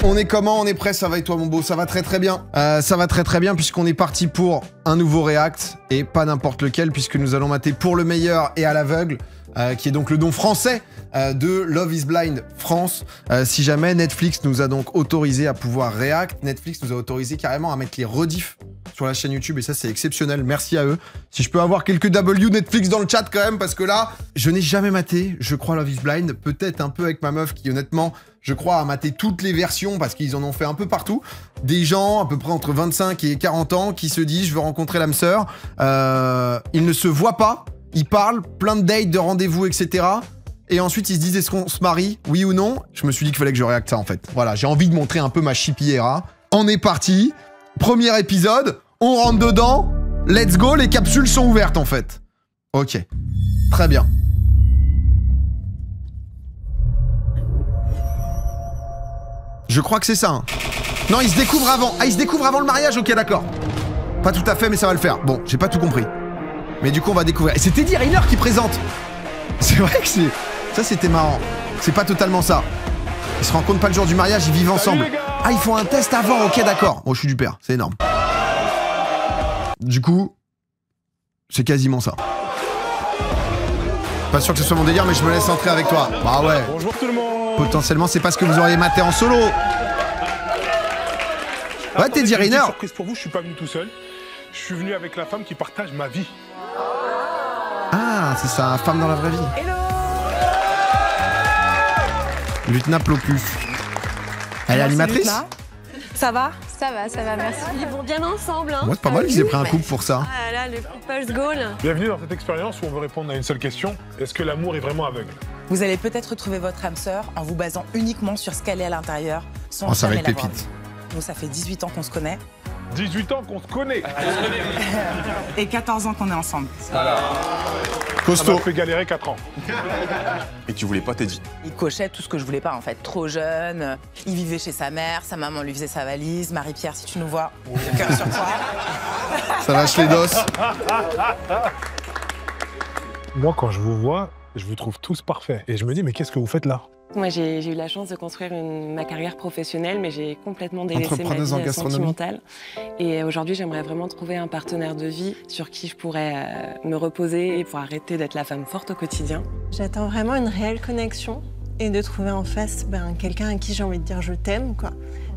On est comment? On est prêt? Ça va et toi mon beau? Ça va très très bien. Ça va très très bien puisqu'on est parti pour un nouveau react et pas n'importe lequel puisque nous allons mater Pour le meilleur et à l'aveugle qui est donc le nom français de Love is Blind France. Si jamais Netflix nous a donc autorisé à pouvoir react, Netflix nous a autorisé carrément à mettre les rediffs sur la chaîne YouTube et ça c'est exceptionnel, merci à eux. Si je peux avoir quelques W Netflix dans le chat quand même parce que là, je n'ai jamais maté, je crois Love is Blind, peut-être un peu avec ma meuf qui honnêtement, je crois a maté toutes les versions parce qu'ils en ont fait un peu partout. Des gens à peu près entre 25 et 40 ans qui se disent je veux rencontrer l'âme sœur, ils ne se voient pas, ils parlent, plein de dates, de rendez-vous, etc. Et ensuite, ils se disent, est-ce qu'on se marie? Oui ou non? Je me suis dit qu'il fallait que je réacte ça, en fait. Voilà, j'ai envie de montrer un peu ma chipiera. On est parti. Premier épisode. On rentre dedans. Let's go. Les capsules sont ouvertes, en fait. Ok. Très bien. Je crois que c'est ça. Hein. Non, ils se découvrent avant. Ah, ils se découvrent avant le mariage? Ok, d'accord. Pas tout à fait, mais ça va le faire. Bon, j'ai pas tout compris. Mais du coup, on va découvrir. Et c'est Teddy Riner qui présente. C'est vrai que c'est... Ça, c'était marrant. C'est pas totalement ça. Ils se rencontrent pas le jour du mariage, ils vivent ensemble. Ah, ils font un test avant, ok, d'accord. Bon, je suis du père, c'est énorme. Du coup, c'est quasiment ça. Pas sûr que ce soit mon délire, mais je me laisse entrer avec toi. Bah ouais. Bonjour tout le monde. Potentiellement, c'est pas ce que vous auriez maté en solo. Ouais, Teddy Riner. Surprise pour vous, je suis pas venu tout seul. Je suis venu avec la femme qui partage ma vie. Ah, c'est ça, femme dans la vraie vie. Hello. Lieutenant Plopus. Elle est animatrice? Ça va? Ça va, merci. Ils vont bien ensemble, hein. Ouais, c'est pas mal qu'ils aient pris un couple pour ça. Ah là, le couple's goal. Bienvenue dans cette expérience où on veut répondre à une seule question. Est-ce que l'amour est vraiment aveugle? Vous allez peut-être trouver votre âme sœur en vous basant uniquement sur ce qu'elle est à l'intérieur, sans Oh, ça va jamais être la voir. pépite. Nous, ça fait 18 ans qu'on se connaît. 18 ans qu'on se connaît. Et 14 ans qu'on est ensemble. Ça Costaud. m'a fait galérer 4 ans. Et tu voulais pas Teddy? Il cochait tout ce que je voulais pas, en fait. Trop jeune, il vivait chez sa mère, sa maman lui faisait sa valise. Marie-Pierre, si tu nous vois, cœur sur toi. Ça lâche les doses. Moi, quand je vous vois, je vous trouve tous parfaits. Et je me dis, mais qu'est-ce que vous faites là? Moi, j'ai eu la chance de construire ma carrière professionnelle, mais j'ai complètement délaissé ma Entrepreneuse en vie gastronomie. sentimentale. Et aujourd'hui, j'aimerais vraiment trouver un partenaire de vie sur qui je pourrais me reposer et pour arrêter d'être la femme forte au quotidien. J'attends vraiment une réelle connexion et de trouver en face quelqu'un à qui j'ai envie de dire je t'aime, quoi.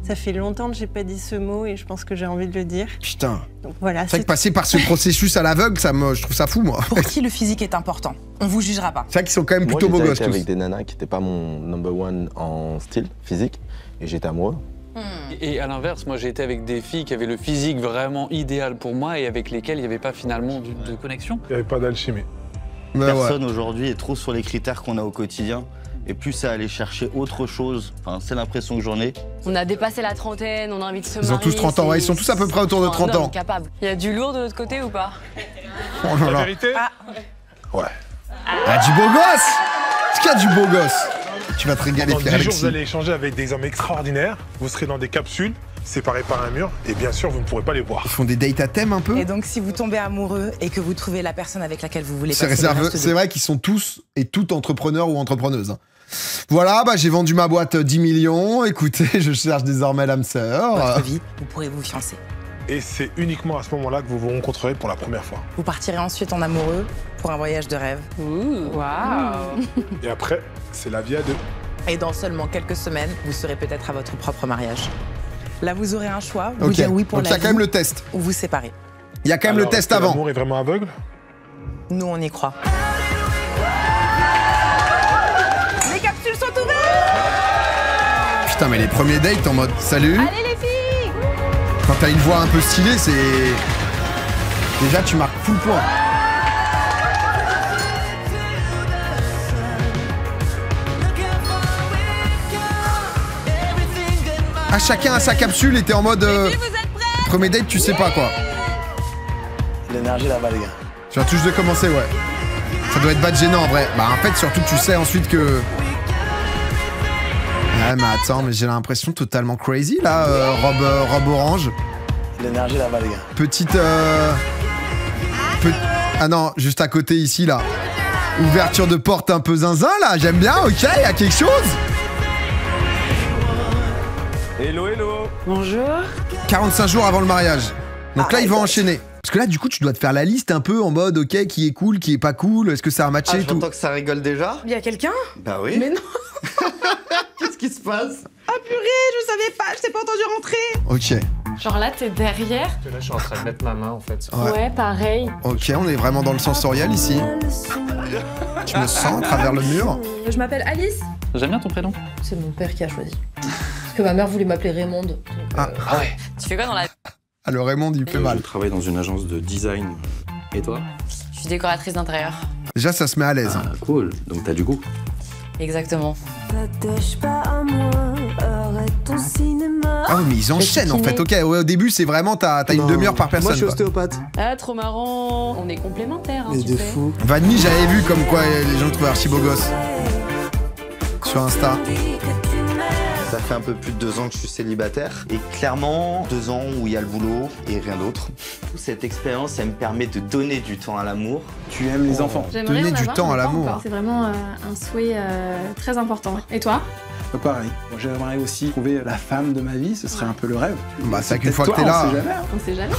Ça fait longtemps que j'ai pas dit ce mot et je pense que j'ai envie de le dire. Putain. Donc voilà. C'est vrai que passer par ce processus à l'aveugle, je trouve ça fou, moi. Pour qui le physique est important, on vous jugera pas. C'est vrai qu'ils sont quand même plutôt beaux Moi, gosses j'ai déjà été tous. avec des nanas qui n'étaient pas mon number one en style physique et j'étais amoureux. Et à l'inverse, moi j'ai été avec des filles qui avaient le physique vraiment idéal pour moi et avec lesquelles il n'y avait pas finalement de connexion. Il n'y avait pas d'alchimie. Ouais, Personne aujourd'hui est trop sur les critères qu'on a au quotidien. Et plus c'est aller chercher autre chose, enfin, c'est l'impression que j'en ai. On a dépassé la trentaine, on a envie de se marier. Ils ont tous 30 ans, ouais, ils sont tous à peu près autour de 30 ans. Capable. Il y a du lourd de l'autre côté ou pas? Oh là La là. vérité? Ouais. Ah, du beau gosse! Est-ce qu'il y a du beau gosse? Tu vas te régaler, Dans 10 Pierre jours, Alexis. vous allez échanger avec des hommes extraordinaires. Vous serez dans des capsules, séparés par un mur. Et bien sûr, vous ne pourrez pas les voir. Ils font des dates à thème un peu? Et donc, si vous tombez amoureux et que vous trouvez la personne avec laquelle vous voulez C'est passer le réservé. reste C'est de- vrai qu'ils sont tous et toutes entrepreneurs ou entrepreneuses. hein. Voilà, bah j'ai vendu ma boîte 10 millions. Écoutez, je cherche désormais l'âme sœur. votre vie, vous pourrez vous fiancer. Et c'est uniquement à ce moment-là que vous vous rencontrerez pour la première fois. Vous partirez ensuite en amoureux pour un voyage de rêve. Waouh! Et après, c'est la vie à deux. Et dans seulement quelques semaines, vous serez peut-être à votre propre mariage. Là, vous aurez un choix, vous Ok, dire oui pour donc il y la a quand même vie le test. ou vous séparer. Il y a quand même Alors, le test est-ce que avant. L'amour est vraiment aveugle? Nous, on y croit. Les capsules sont ouvertes! Putain, mais les premiers dates en mode salut. Allez les filles! Quand t'as une voix un peu stylée, c'est. Déjà, tu marques full point. Ah, chacun a sa capsule et t'es en mode. Vous êtes prêts? Premier date, tu sais pas quoi. L'énergie là-bas, les gars. Tu viens tout juste de commencer, ouais. Ça doit être bad gênant en vrai. Bah, en fait, surtout, tu sais ensuite que. Ouais, mais attends, mais j'ai l'impression totalement crazy là, robe orange. L'énergie là-bas, les gars. Petite. Ah non, juste à côté ici là. Ouverture de porte un peu zinzin là, j'aime bien, ok, y a quelque chose. Hello, hello. Bonjour. 45 jours avant le mariage. Donc là, il va enchaîner. Parce que là, du coup, tu dois te faire la liste un peu en mode, ok, qui est cool, qui est pas cool, est-ce que ça a matché Ah, et tout. j'entends que ça rigole déjà. Il y a quelqu'un? Bah oui. Mais non. Qu'est-ce qui se passe? Ah purée, je savais pas, je t'ai pas entendu rentrer. Ok, Genre là, t'es derrière. Là, je suis en train de mettre ma main en fait. Ouais. Pareil. ok, on est vraiment dans le sensoriel ici. Tu me sens à travers le mur. Je m'appelle Alice. J'aime bien ton prénom. C'est mon père qui a choisi. Parce que ma mère voulait m'appeler Raymonde. Ah. Ah ouais. Tu fais quoi dans la... Ah, le Raymond, il fait mal. Je travaille dans une agence de design. Et toi? Je suis décoratrice d'intérieur. Déjà, ça se met à l'aise. Ah, cool. Donc t'as du goût. Exactement. Ah oui, mais ils enchaînent en fait. Ok, ouais, au début, c'est vraiment, t'as une demi-heure par personne. Moi, je suis quoi. ostéopathe. Ah, trop marrant. On est complémentaires, hein, Mais tu de sais. fou. Vanny, j'avais vu comme quoi les gens le trouvaient archi beau gosse. Sur Insta. Ça fait un peu plus de 2 ans que je suis célibataire. Et clairement, 2 ans où il y a le boulot et rien d'autre. Cette expérience, elle me permet de donner du temps à l'amour. Tu aimes les enfants. Donner du temps à l'amour. C'est vraiment un souhait très important. Et toi? Pareil. Moi, j'aimerais aussi trouver la femme de ma vie, ce serait un peu le rêve. Bah, c'est qu'une Peut-être fois que toi, t'es là. on sait jamais. On sait jamais.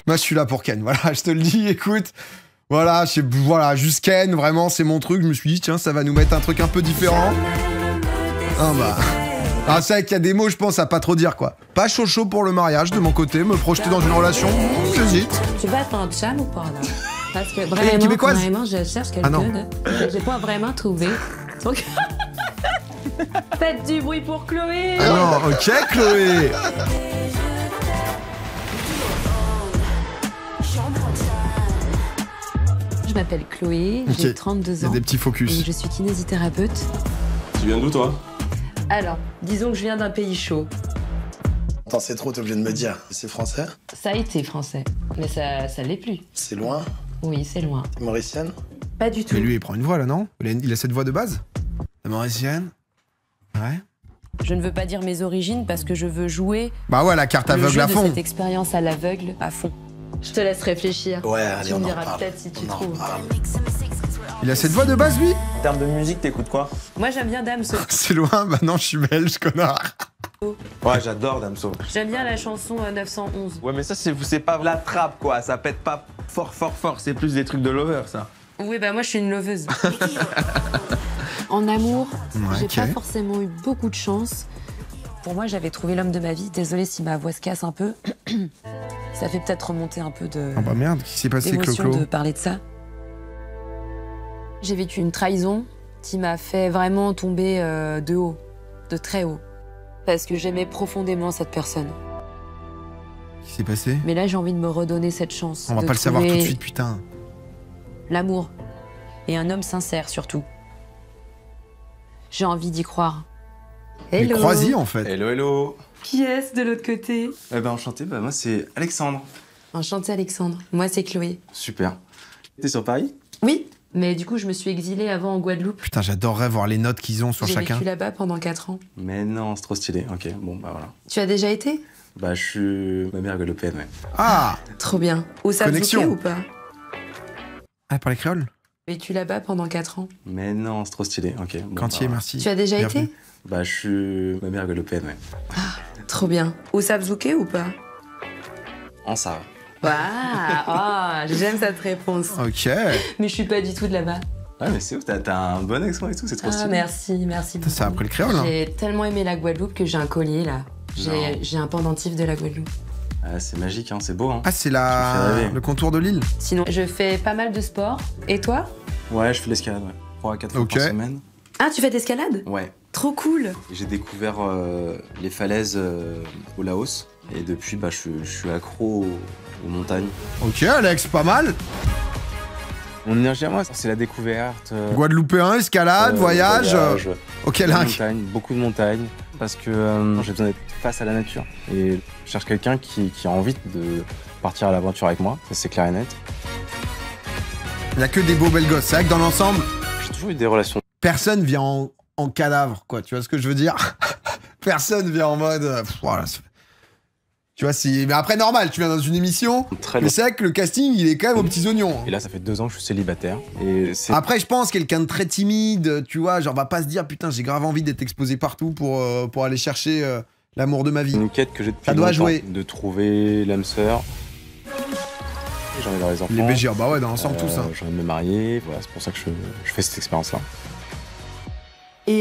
Moi, je suis là pour Ken. Voilà, je te le dis, écoute. Voilà, voilà, juste Ken, vraiment, c'est mon truc. Je me suis dit, tiens, ça va nous mettre un truc un peu différent. Ah bah. Ah, c'est vrai qu'il y a des mots, je pense, à pas trop dire, quoi. Pas chaud pour le mariage, de mon côté. Me projeter dans une relation, j'hésite. Tu vas être en cham ou pas, là? Parce que Elle est québécoise? vraiment, je cherche Ah non. quelqu'un, là. J'ai pas vraiment trouvé. Donc... Faites du bruit pour Chloé! Ah non, ok, Chloé. Je m'appelle Chloé, Ok. j'ai 32 Il y ans. a des petits focus. Et je suis kinésithérapeute. Tu viens d'où, toi? Alors, disons que je viens d'un pays chaud. Attends, c'est trop, t'es obligé de me dire. C'est français? Ça a été français, mais ça l'est plus. C'est loin? Oui, c'est loin. T'es mauricienne? Pas du tout. Mais lui, il prend une voix, là, non? Il a cette voix de base? La mauricienne? Ouais. Je ne veux pas dire mes origines parce que je veux jouer Bah ouais, la carte le aveugle jeu à de fond. cette expérience à l'aveugle à fond. Je te laisse réfléchir. Ouais, allez, Tu on me en diras parle. peut-être si tu On en trouves. parle. Il a cette voix de base, lui? En termes de musique, t'écoutes quoi? Moi, j'aime bien Damso. C'est loin, bah non, je suis belge, connard. Ouais, j'adore Damso. J'aime bien la chanson 911. Ouais, mais ça, c'est pas la trappe, quoi. Ça pète pas fort. C'est plus des trucs de lover, ça. Oui, bah moi, je suis une loveuse. En amour, Ouais, j'ai ok. pas forcément eu beaucoup de chance. Pour moi, j'avais trouvé l'homme de ma vie. Désolée si ma voix se casse un peu. Ça fait peut-être remonter un peu de... Ah bah merde, qu'est-ce qui s'est passé, d'émotion Clo-Clo? de parler de ça. J'ai vécu une trahison qui m'a fait vraiment tomber de haut, de très haut. Parce que j'aimais profondément cette personne. Qu'est-ce qui s'est passé? Mais là, j'ai envie de me redonner cette chance. On va de pas le savoir tout de trouver suite, putain. L'amour. Et un homme sincère, surtout. J'ai envie d'y croire. Mais crois-y, en fait. Hello, hello. Qui est-ce de l'autre côté? Eh ben, enchanté, bah, moi, c'est Alexandre. Enchanté, Alexandre. Moi, c'est Chloé. Super. T'es sur Paris? Oui, mais du coup, je me suis exilée avant en Guadeloupe. Putain, j'adorerais voir les notes qu'ils ont sur J'ai chacun. vécu là-bas pendant 4 ans. Mais non, c'est trop stylé. Ok, bon, bah voilà. Tu as déjà été? Bah, je suis ma mère guadeloupéenne, ouais. Ah! Trop bien. Où ça Connexion. ou pas? Ah, par les créoles? Vécu là-bas pendant 4 ans. Mais non, c'est trop stylé. Ok, bon, Quantier, bah, merci. Tu as déjà Bienvenue. été? Bah, je suis ma mère guadeloupéenne, ouais. Trop bien. Où ça ou pas? En ça. Waouh, j'aime cette réponse. Ok. Mais je suis pas du tout de là-bas. Ouais, mais c'est ouf, t'as un bon accent et tout, c'est trop Ah, stylé. merci beaucoup. Ça a appris le créole, hein. J'ai tellement aimé la Guadeloupe que j'ai un collier là. Non. J'ai un pendentif de la Guadeloupe. Ah, c'est magique, hein, c'est beau, hein. Ah, c'est Tu me fais rêver. le contour de l'île. Sinon, je fais pas mal de sport. Et toi? Ouais, je fais de l'escalade, ouais. 3 à 4 fois Ok. par semaine. Ah, tu fais d'escalade? Ouais. Trop cool. Et j'ai découvert les falaises au Laos. Et depuis, bah, je suis accro aux montagnes. Ok, Alex, pas mal. Mon énergie à moi, c'est la découverte. Guadeloupéen, escalade, voyage. Ok, la Link. montagne, beaucoup de montagnes. Parce que j'ai besoin d'être face à la nature. Et je cherche quelqu'un qui a envie de partir à l'aventure avec moi. Ça, c'est clair et net. Il y a que des beaux belles gosses. C'est vrai que dans l'ensemble, J'ai toujours eu des relations. personne vient en cadavre, quoi. Tu vois ce que je veux dire? Personne vient en mode. Voilà. Tu vois, si. Mais après, normal, tu viens dans une émission. Très Mais c'est vrai que le casting, il est quand même aux petits oignons. Et là, ça fait 2 ans que je suis célibataire. Et c'est Après, je pense quelqu'un de très timide, tu vois, genre va pas se dire putain, j'ai grave envie d'être exposé partout pour aller chercher l'amour de ma vie. Une quête que j'ai depuis Ça doit longtemps, jouer. de trouver l'âme sœur. J'ai envie d'avoir des enfants. Les BGR, bah ouais, dans l'ensemble, tout ça. J'ai envie de me marier, voilà, c'est pour ça que je fais cette expérience-là. Et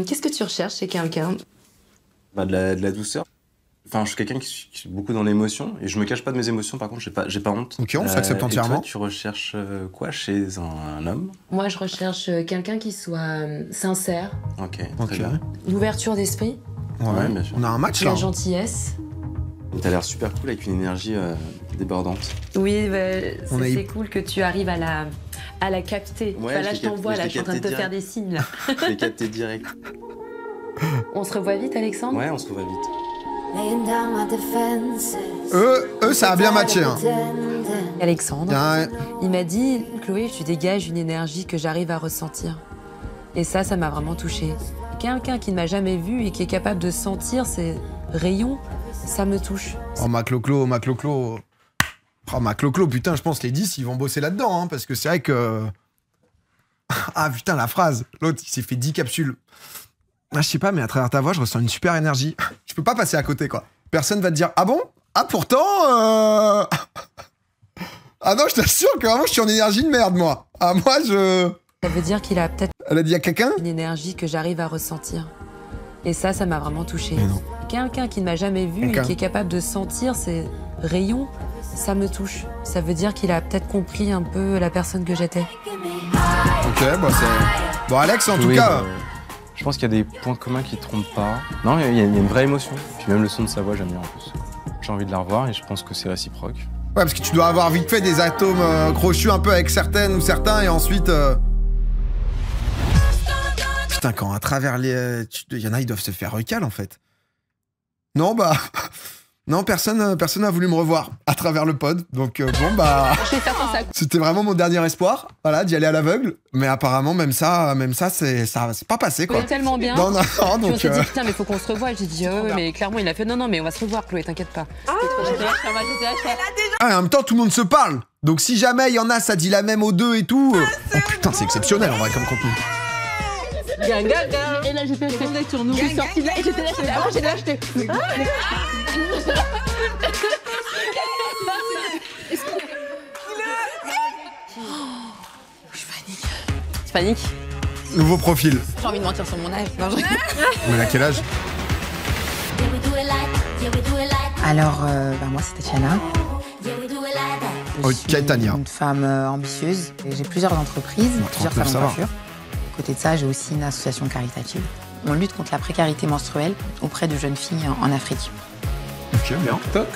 qu'est-ce que tu recherches chez quelqu'un? Bah, de la douceur. Enfin, je suis quelqu'un qui est beaucoup dans l'émotion et je me cache pas de mes émotions, par contre, j'ai pas honte. Ok, on s'accepte entièrement. Et toi, tu recherches quoi chez un homme? Moi, je recherche quelqu'un qui soit sincère, Ok, très bien. l'ouverture d'esprit, Ouais, bien sûr. On a un match là. la gentillesse. T'as l'air super cool avec une énergie débordante. Oui, bah, On a eu- c'est cool que tu arrives à la capter. Ouais, Enfin, là, je je l'ai t'envoie, là, je suis en train de te capté faire des signes. Là. Je l'ai capté direct. On se revoit vite, Alexandre? Ouais, on se revoit vite. Eux, ça a bien matché. Hein. Alexandre, Bien, il m'a dit, Chloé, tu dégages une énergie que j'arrive à ressentir. Et ça m'a vraiment touchée. Quelqu'un qui ne m'a jamais vue et qui est capable de sentir ces rayons, ça me touche. Oh, Macloclo. Oh, Macloclo, putain, je pense les 10, ils vont bosser là-dedans, hein, parce que c'est vrai que... Ah, putain, la phrase. L'autre, il s'est fait 10 capsules. Ah, je sais pas, mais à travers ta voix, je ressens une super énergie. Je peux pas passer à côté, quoi. Personne va te dire, ah bon? Ah, pourtant... Ah non, je t'assure que vraiment, je suis en énergie de merde, moi. Ah, moi, je... Ça veut dire qu'il a peut-être Elle a dit à quelqu'un? une énergie que j'arrive à ressentir. Et ça m'a vraiment touchée. Quelqu'un qui ne m'a jamais vue et qui est capable de sentir ces rayons, ça me touche. Ça veut dire qu'il a peut-être compris un peu la personne que j'étais. Ok, bah c'est... Bon, Alex, en tout Oui, cas... bah, je pense qu'il y a des points communs qui ne trompent pas. Non, il y a une vraie émotion. Puis même le son de sa voix, j'aime bien en plus. J'ai envie de la revoir et je pense que c'est réciproque. Ouais, parce que tu dois avoir vite fait des atomes crochus un peu avec certaines ou certains, et ensuite... Putain, quand à travers les... Il y en a, ils doivent se faire recal, en fait. Non, bah... Non, personne n'a voulu me revoir à travers le pod. Donc bon, bah... C'était vraiment mon dernier espoir, voilà, d'y aller à l'aveugle. Mais apparemment, même ça, c'est pas passé, quoi. On est tellement bien. Non, Puis on donc... s'est dit, putain, mais faut qu'on se revoie. J'ai dit, ouais, mais clairement, il a fait, non, mais on va se revoir, Chloé, t'inquiète pas. Ah, en même temps, tout le monde se parle. Donc si jamais il y en a, ça dit la même aux deux et tout... Oh putain, c'est exceptionnel, en vrai, comme contenu. Gang, gang, gang. Et là, j'ai fait un sur nous. Je suis sortie de là et j'étais là, j'étais Je panique. Nouveau profil. J'ai envie de mentir sur mon âge. Non, Mais à quel âge? Alors, moi c'est Tatiana. Ok, Tania. Une femme ambitieuse. J'ai plusieurs entreprises, plusieurs 39, salons ça de va. coiffure. À côté de ça, j'ai aussi une association caritative. On lutte contre la précarité menstruelle auprès de jeunes filles en Afrique. Ok, bien. Toc.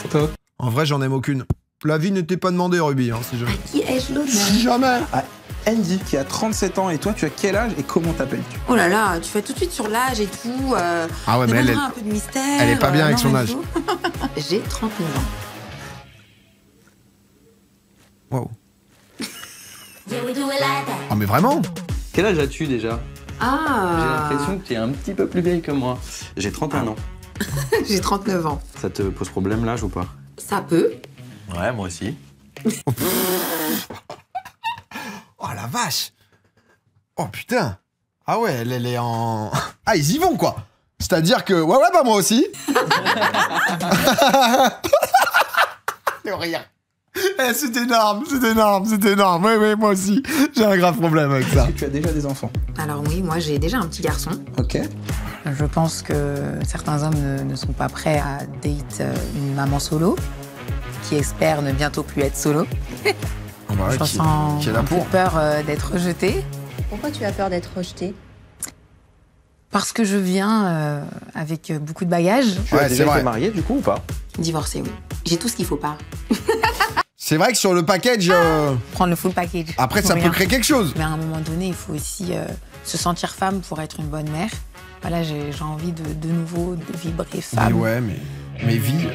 En vrai, j'en aime aucune. La vie n'était pas demandée, Ruby, hein, si jamais. Qui ai-je l'honneur? Si jamais. Ah, Andy, qui a 37 ans, et toi, tu as quel âge et comment t'appelles-tu? Oh là là, tu fais tout de suite sur l'âge et tout. Ah ouais, mais elle, un peu de mystère. elle est pas bien avec non, son et âge. tout. J'ai 39 ans. Waouh. Ah, mais vraiment? Quel âge as-tu déjà? Ah. J'ai l'impression que tu es un petit peu plus vieille que moi. J'ai 31 ans. J'ai 39 ans. Ça te pose problème l'âge ou pas? Ça peut. Ouais, moi aussi. Oh la vache. Oh putain. Ah ouais, elle est en... Ah, ils y vont, quoi. C'est-à-dire que... Ouais, bah moi aussi. Le rire. Eh, c'est énorme. Oui, moi aussi. J'ai un grave problème avec ça. Est-ce que tu as déjà des enfants? Alors oui, moi j'ai déjà un petit garçon. Ok. Je pense que certains hommes ne sont pas prêts à date une maman solo, qui espère ne bientôt plus être solo. Bah ouais, Je ressens qui est là un peu pour. peur d'être rejetée. Pourquoi tu as peur d'être rejetée? Parce que je viens avec beaucoup de bagages. Tu as déjà été mariée du coup ou pas? Divorcée, oui. J'ai tout ce qu'il faut pas. C'est vrai que sur le package... Prendre le full package. Après, Pour ça peut rien. créer quelque chose. Mais à un moment donné, il faut aussi se sentir femme pour être une bonne mère. Voilà, j'ai envie de nouveau de vibrer Mais femme. ouais, mais vie...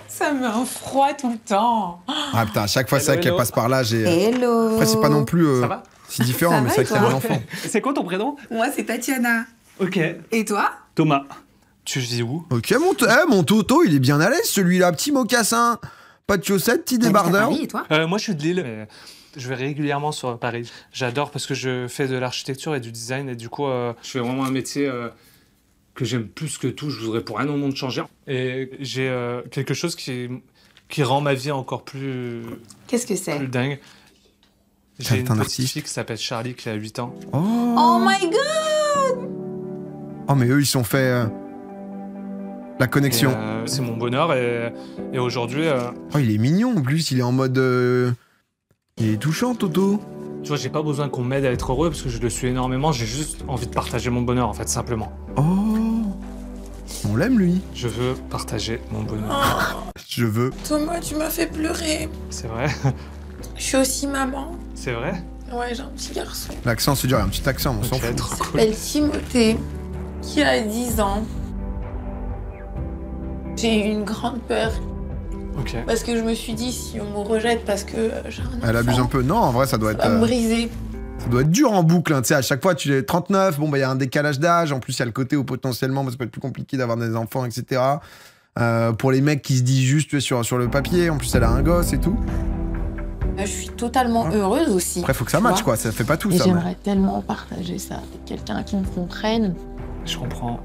Ça me met un froid tout le temps. Ah putain, à chaque fois, c'est vrai qu'elle passe par là, j'ai... Hello. Après, c'est pas non plus Ça va si différent, Ça mais va c'est et vrai qu'il y a toi un enfant. C'est quoi ton prénom? Moi, c'est Tatiana. Ok. Et toi? Thomas. Tu vis où? Ok, mon Toto, il est bien à l'aise, celui-là. Petit mocassin, pas de chaussettes, petit débardeur. Moi, je suis de Lille. Mais je vais régulièrement sur Paris. J'adore parce que je fais de l'architecture et du design et du coup, je fais vraiment un métier que j'aime plus que tout. Je voudrais pour rien au monde changer. Et j'ai quelque chose qui rend ma vie encore plus... Qu'est-ce que c'est? Plus dingue. J'ai une petite fille qui s'appelle Charlie qui a 8 ans. Oh my god! Oh, mais eux, ils sont fait la connexion. C'est mon bonheur et aujourd'hui... Oh, il est mignon en plus, il est en mode... Il est touchant, Toto. Tu vois, j'ai pas besoin qu'on m'aide à être heureux parce que je le suis énormément. J'ai juste envie de partager mon bonheur, en fait, simplement. Oh, on l'aime, lui. Je veux partager mon bonheur. Je veux. Thomas, tu m'as fait pleurer. C'est vrai? Je suis aussi maman. C'est vrai? Ouais, j'ai un petit garçon. L'accent, c'est dur, il y a un petit accent, on s'en fout. Il s'appelle Timothée, qui a 10 ans. J'ai eu une grande peur. Ok. Parce que je me suis dit, si on me rejette parce que j'ai un enfant, Elle abuse un peu. Non, en vrai, ça doit ça va me briser. Ça doit être dur en boucle, hein. Tu sais, à chaque fois, tu es 39, bon, bah, il y a un décalage d'âge. En plus, il y a le côté où potentiellement, ça peut être plus compliqué d'avoir des enfants, etc. Pour les mecs qui se disent juste, tu es sur le papier, en plus, elle a un gosse et tout. Je suis totalement heureuse aussi. Après, faut que ça matche, quoi. Ça fait pas tout, et ça. j'aimerais tellement partager ça avec quelqu'un qui me comprenne. Je comprends.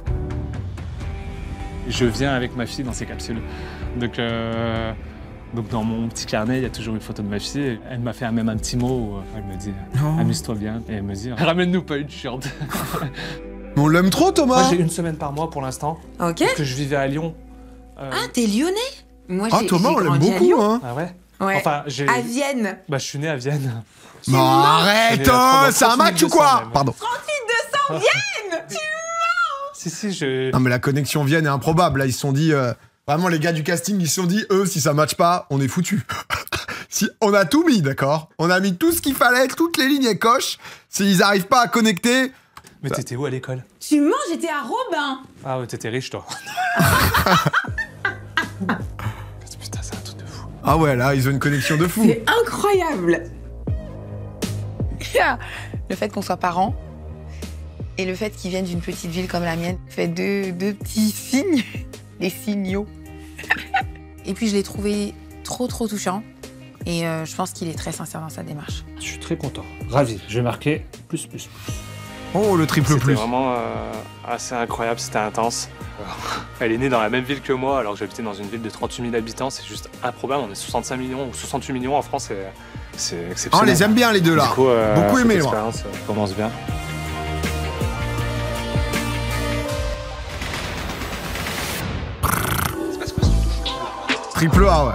Je viens avec ma fille dans ces capsules. Donc dans mon petit carnet, il y a toujours une photo de ma fille. Elle m'a fait même un petit mot où elle me dit amuse-toi bien. Et elle me dit ramène-nous pas une shirt. On l'aime trop, Thomas. Moi, j'ai 1 semaine par mois pour l'instant. Ok. Parce que je vivais à Lyon. Ah, t'es lyonnais? Moi, Thomas, on l'aime beaucoup, hein. Ah ouais? Ouais. Enfin, à Vienne. Bah, je suis né à Vienne. Non, arrête, c'est un match ou quoi? Pardon. 38 200 Vienne. Tu mens. Si, je... Non, mais la connexion Vienne est improbable. Là, ils se sont dit... Vraiment, les gars du casting, ils se sont dit, eux, si ça matche pas, on est foutus. Si, on a tout mis, d'accord? On a mis tout ce qu'il fallait, toutes les lignes et coches. S'ils arrivent pas à connecter... Mais t'étais où à l'école? Tu mens, j'étais à Robin. Ah ouais, t'étais riche, toi. Putain, c'est un truc de fou. Ah ouais, là, ils ont une connexion de fou. C'est incroyable. Le fait qu'on soit parents et le fait qu'ils viennent d'une petite ville comme la mienne fait deux petits signes, des signaux. Et puis je l'ai trouvé trop touchant et je pense qu'il est très sincère dans sa démarche. Je suis très content, ravi. Je vais marquer plus. Oh, le triple plus. C'était vraiment assez incroyable, c'était intense. Elle est née dans la même ville que moi alors que j'habitais dans une ville de 38 000 habitants, c'est juste improbable. On est 65 millions ou 68 millions en France, c'est exceptionnel. Oh, on les aime bien les deux là. Du coup, beaucoup aimé. L'expérience commence bien. Triple A, ouais.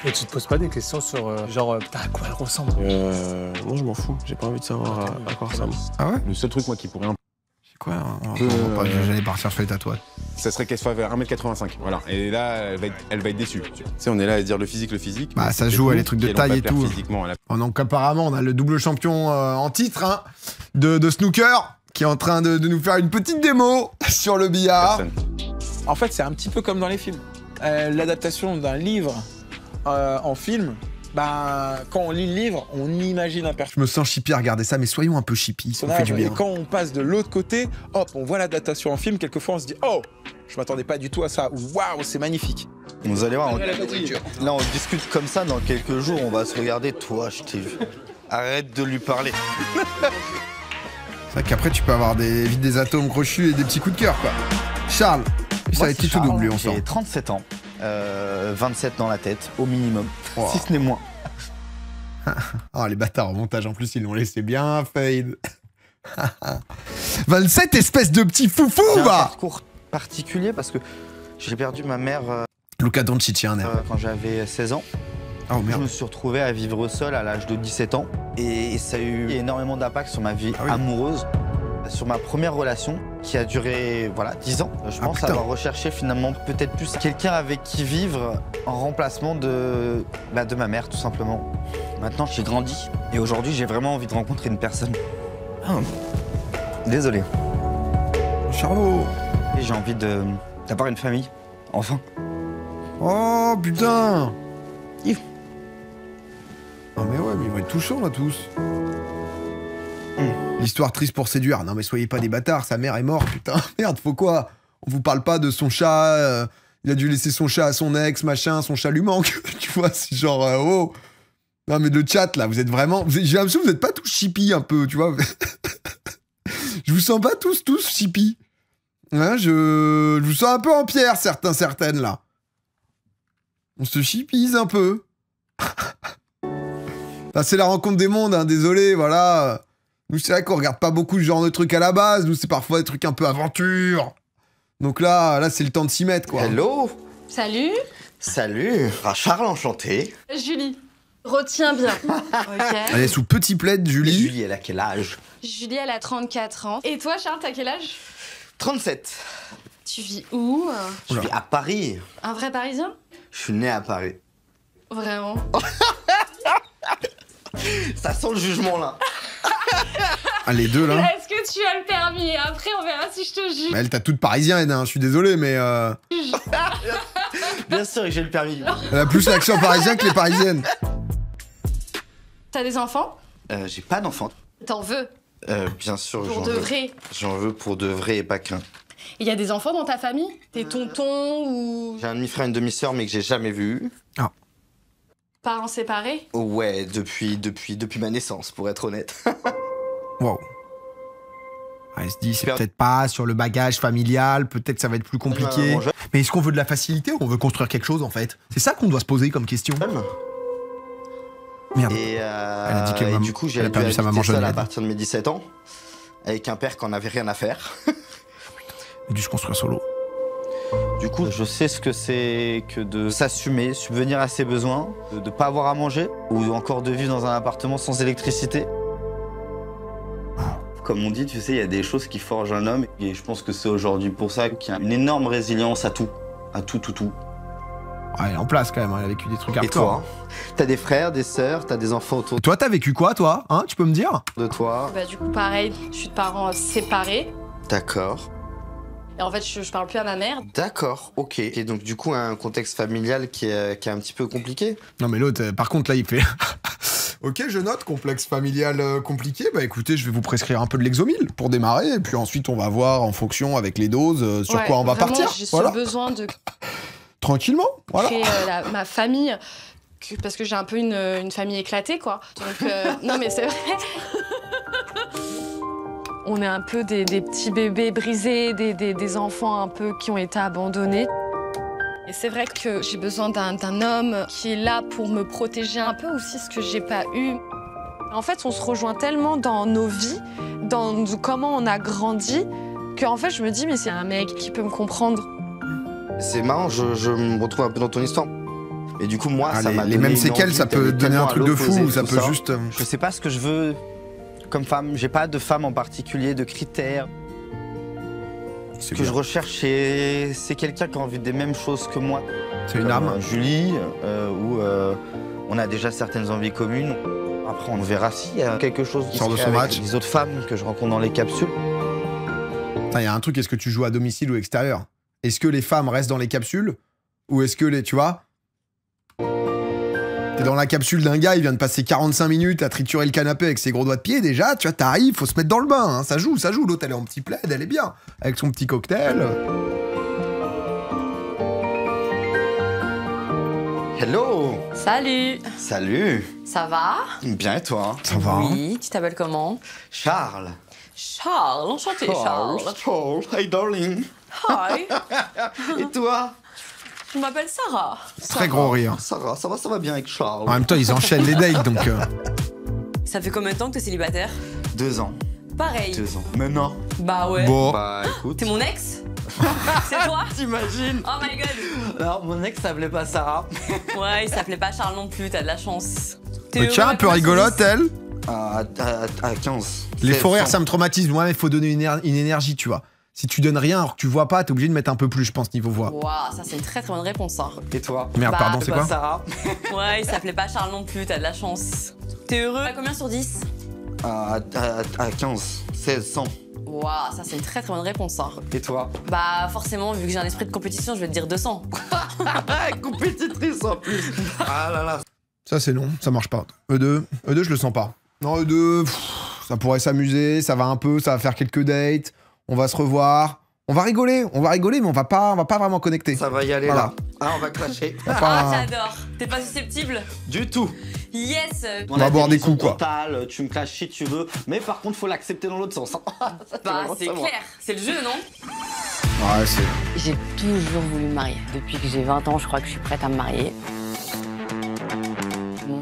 Et tu te poses pas des questions sur genre à quoi elle ressemble? Moi je m'en fous, j'ai pas envie de savoir à quoi ressemble. Ah ouais? Le seul truc moi qui pourrait c'est quoi? J'allais partir sur les tatouages. Ça serait qu'elle soit vers 1m85, voilà. Et là, elle va être déçue. Tu sais, on est là à dire le physique. Bah ça joue à les trucs de taille et tout. Physiquement, Donc apparemment, on a le double champion en titre hein, de snooker qui est en train de nous faire une petite démo sur le billard. En fait, c'est un petit peu comme dans les films. L'adaptation d'un livre en film, bah, quand on lit le livre, on imagine un personnage. Je me sens chippy à regarder ça, mais soyons un peu chippy, ça fait du bien. Et quand on passe de l'autre côté, hop, on voit l'adaptation en film, quelquefois on se dit « Oh, je m'attendais pas du tout à ça. Waouh, c'est magnifique !» Vous allez voir, là on discute comme ça, dans quelques jours, on va se regarder. Toi, je t'ai vu. Arrête de lui parler. C'est vrai qu'après, tu peux avoir vite des atomes crochus et des petits coups de cœur, quoi. Charles, ça va être tout double, lui, on sent. J'ai 37 ans, 27 dans la tête, au minimum, si ce n'est moins. Oh, les bâtards, au montage, en plus, ils l'ont laissé bien fade. 27 espèces de petits foufous, C'est un va. parcours particulier parce que j'ai perdu ma mère Luka Doncic, un air. quand j'avais 16 ans. Oh, merde. Je me suis retrouvé à vivre seul à l'âge de 17 ans et ça a eu énormément d'impact sur ma vie amoureuse. Sur ma première relation qui a duré 10 ans, je pense avoir recherché finalement peut-être plus quelqu'un avec qui vivre en remplacement de ma mère tout simplement. Maintenant j'ai grandi et aujourd'hui j'ai vraiment envie de rencontrer une personne. Désolé. Charlot. Et j'ai envie d'avoir une famille, enfin. Oh putain. Oh mais ouais, mais ils vont être touchants là tous. L'histoire triste pour séduire. Non mais soyez pas des bâtards, sa mère est morte, putain. Merde, faut quoi? On vous parle pas de son chat, il a dû laisser son chat à son ex, machin, son chat lui manque. Tu vois, c'est genre, oh. Non mais le chat là, vous êtes vraiment... J'ai l'impression que vous êtes pas tous chippy un peu, tu vois. Je vous sens pas tous chippy. Hein, je vous sens un peu en pierre, certaines, là. On se chipise un peu. Enfin, c'est la rencontre des mondes, hein, désolé, voilà. Nous, c'est vrai qu'on regarde pas beaucoup ce genre de trucs à la base. Nous, c'est parfois des trucs un peu aventure. Donc là c'est le temps de s'y mettre, quoi. Hello. Salut. Salut. Ah, Charles, enchanté. Julie, retiens bien. Ok. Elle est sous petit plaid, Julie. Julie, elle a quel âge? Julie, elle a 34 ans. Et toi, Charles, t'as quel âge? 37. Tu vis où? Je vis à Paris. Un vrai Parisien? Je suis né à Paris. Vraiment? Ça sent le jugement, là. Ah, les deux, là. Est-ce que tu as le permis? Après, on verra si je te juge. Mais elle t'a toute parisienne, hein, je suis désolé, mais... Bien sûr que j'ai le permis. Elle a plus l'accent parisien que les parisiennes. T'as des enfants? J'ai pas d'enfant. T'en veux? Bien sûr, Pour de vrai? J'en veux pour de vrai et pas qu'un. Il y a des enfants dans ta famille? Tes tontons ou... J'ai un demi-frère et une demi-sœur, mais que j'ai jamais vu. Ah. Parents séparés? Ouais, depuis ma naissance, pour être honnête. Wow. Ah, elle se dit, c'est peut-être pas sur le bagage familial, peut-être ça va être plus compliqué. Mais est-ce qu'on veut de la facilité ou on veut construire quelque chose, en fait? C'est ça qu'on doit se poser comme question. Merde. Et, elle a dit que du coup, j'ai perdu sa maman jeune à partir de mes 17 ans, avec un père qui en avait rien à faire. Il a dû se construire solo. Du coup, je sais ce que c'est que de s'assumer, subvenir à ses besoins, de pas avoir à manger, ou encore de vivre dans un appartement sans électricité. Comme on dit, tu sais, il y a des choses qui forgent un homme, et je pense que c'est aujourd'hui pour ça qu'il y a une énorme résilience à tout. À tout. Ah, elle est en place quand même, elle a vécu des trucs hardcore. Et toi, t'as des frères, des sœurs, t'as des enfants autour. Toi, t'as vécu quoi, toi? Hein, tu peux me dire? De toi. Bah du coup, pareil, je suis de parents séparés. D'accord. Et en fait, je parle plus à ma mère. D'accord, ok. Et donc du coup, un contexte familial qui est un petit peu compliqué. Non mais l'autre, par contre, là, il fait... Ok, je note, complexe familial compliqué. Bah écoutez, je vais vous prescrire un peu de Lexomil pour démarrer, et puis ensuite on va voir en fonction avec les doses sur quoi on va partir. J'ai voilà. besoin de Tranquillement, voilà. créer ma famille, parce que j'ai un peu une famille éclatée, quoi. Donc non mais c'est vrai. On est un peu des petits bébés brisés, des enfants un peu qui ont été abandonnés. Et c'est vrai que j'ai besoin d'un homme qui est là pour me protéger un peu aussi ce que j'ai pas eu. En fait, on se rejoint tellement dans nos vies, dans comment on a grandi, qu'en fait, je me dis, mais c'est un mec qui peut me comprendre. C'est marrant, je me retrouve un peu dans ton histoire. Et du coup, moi, ça m'a donné les mêmes une séquelles, envie ça peut d'aller donner un tellement truc à de fou, l'opposé, ça tout peut juste... Je sais pas ce que je veux comme femme. J'ai pas de femme en particulier, de critères. Ce que je recherche, c'est quelqu'un qui a envie des mêmes choses que moi. C'est une âme. Julie, où on a déjà certaines envies communes. Après, on verra s'il y a quelque chose qui sort de se son fait match. avec les autres femmes que je rencontre dans les capsules. Il y a un truc, est-ce que tu joues à domicile ou extérieur? Est-ce que les femmes restent dans les capsules? Ou est-ce que les... Tu vois? T'es dans la capsule d'un gars, il vient de passer 45 minutes à triturer le canapé avec ses gros doigts de pied, déjà, tu vois, t'arrives, faut se mettre dans le bain, hein, ça joue. L'autre, elle est en petit plaid, elle est bien, avec son petit cocktail. Hello! Salut! Salut! Ça va? Bien et toi? Ça va? Oui, tu t'appelles comment? Charles. Charles, enchanté Charles. Charles, hey darling. Hi. Et toi? Je m'appelle Sarah. Très gros rire. Sarah, ça va bien avec Charles. En même temps, ils enchaînent les dates, donc... Ça fait combien de temps que t'es célibataire? 2 ans. Pareil. 2 ans. Mais non. Bah ouais. Bon. Bah écoute. T'es mon ex? C'est toi? T'imagines? Oh my god. Alors, mon ex s'appelait pas Sarah. Ouais, il s'appelait pas Charles non plus, t'as de la chance. Mais tiens, un peu rigolote, elle. À 15. Les faux rires, 100. ça me traumatise. Moi, il faut donner une énergie, tu vois. Si tu donnes rien alors que tu vois pas, t'es obligé de mettre un peu plus, je pense, niveau voix. Waouh, ça c'est une très bonne réponse. Hein. Et toi? Merde, Bah, pardon, c'est quoi? Sarah. Ouais, il s'appelait pas Charles non plus, t'as de la chance. T'es heureux? À combien sur 10? À 15. 16, 100. Waouh, ça c'est une très bonne réponse. Hein. Et toi? Bah forcément, vu que j'ai un esprit de compétition, je vais te dire 200. Compétitrice en plus. Ah là là. Ça, c'est non, ça marche pas. E2, je le sens pas. Non, E2, ça pourrait s'amuser, ça va un peu, ça va faire quelques dates, on va se revoir. On va rigoler, mais on va pas vraiment connecter. Ça va y aller voilà. là. Ah, on va clasher. Ah, j'adore. T'es pas susceptible? Du tout. Yes. On va boire des coups, quoi. Total, tu me clashes si tu veux, mais par contre, faut l'accepter dans l'autre sens. Bah, c'est clair, c'est le jeu, non? Ouais, c'est... J'ai toujours voulu me marier. Depuis que j'ai 20 ans, je crois que je suis prête à me marier.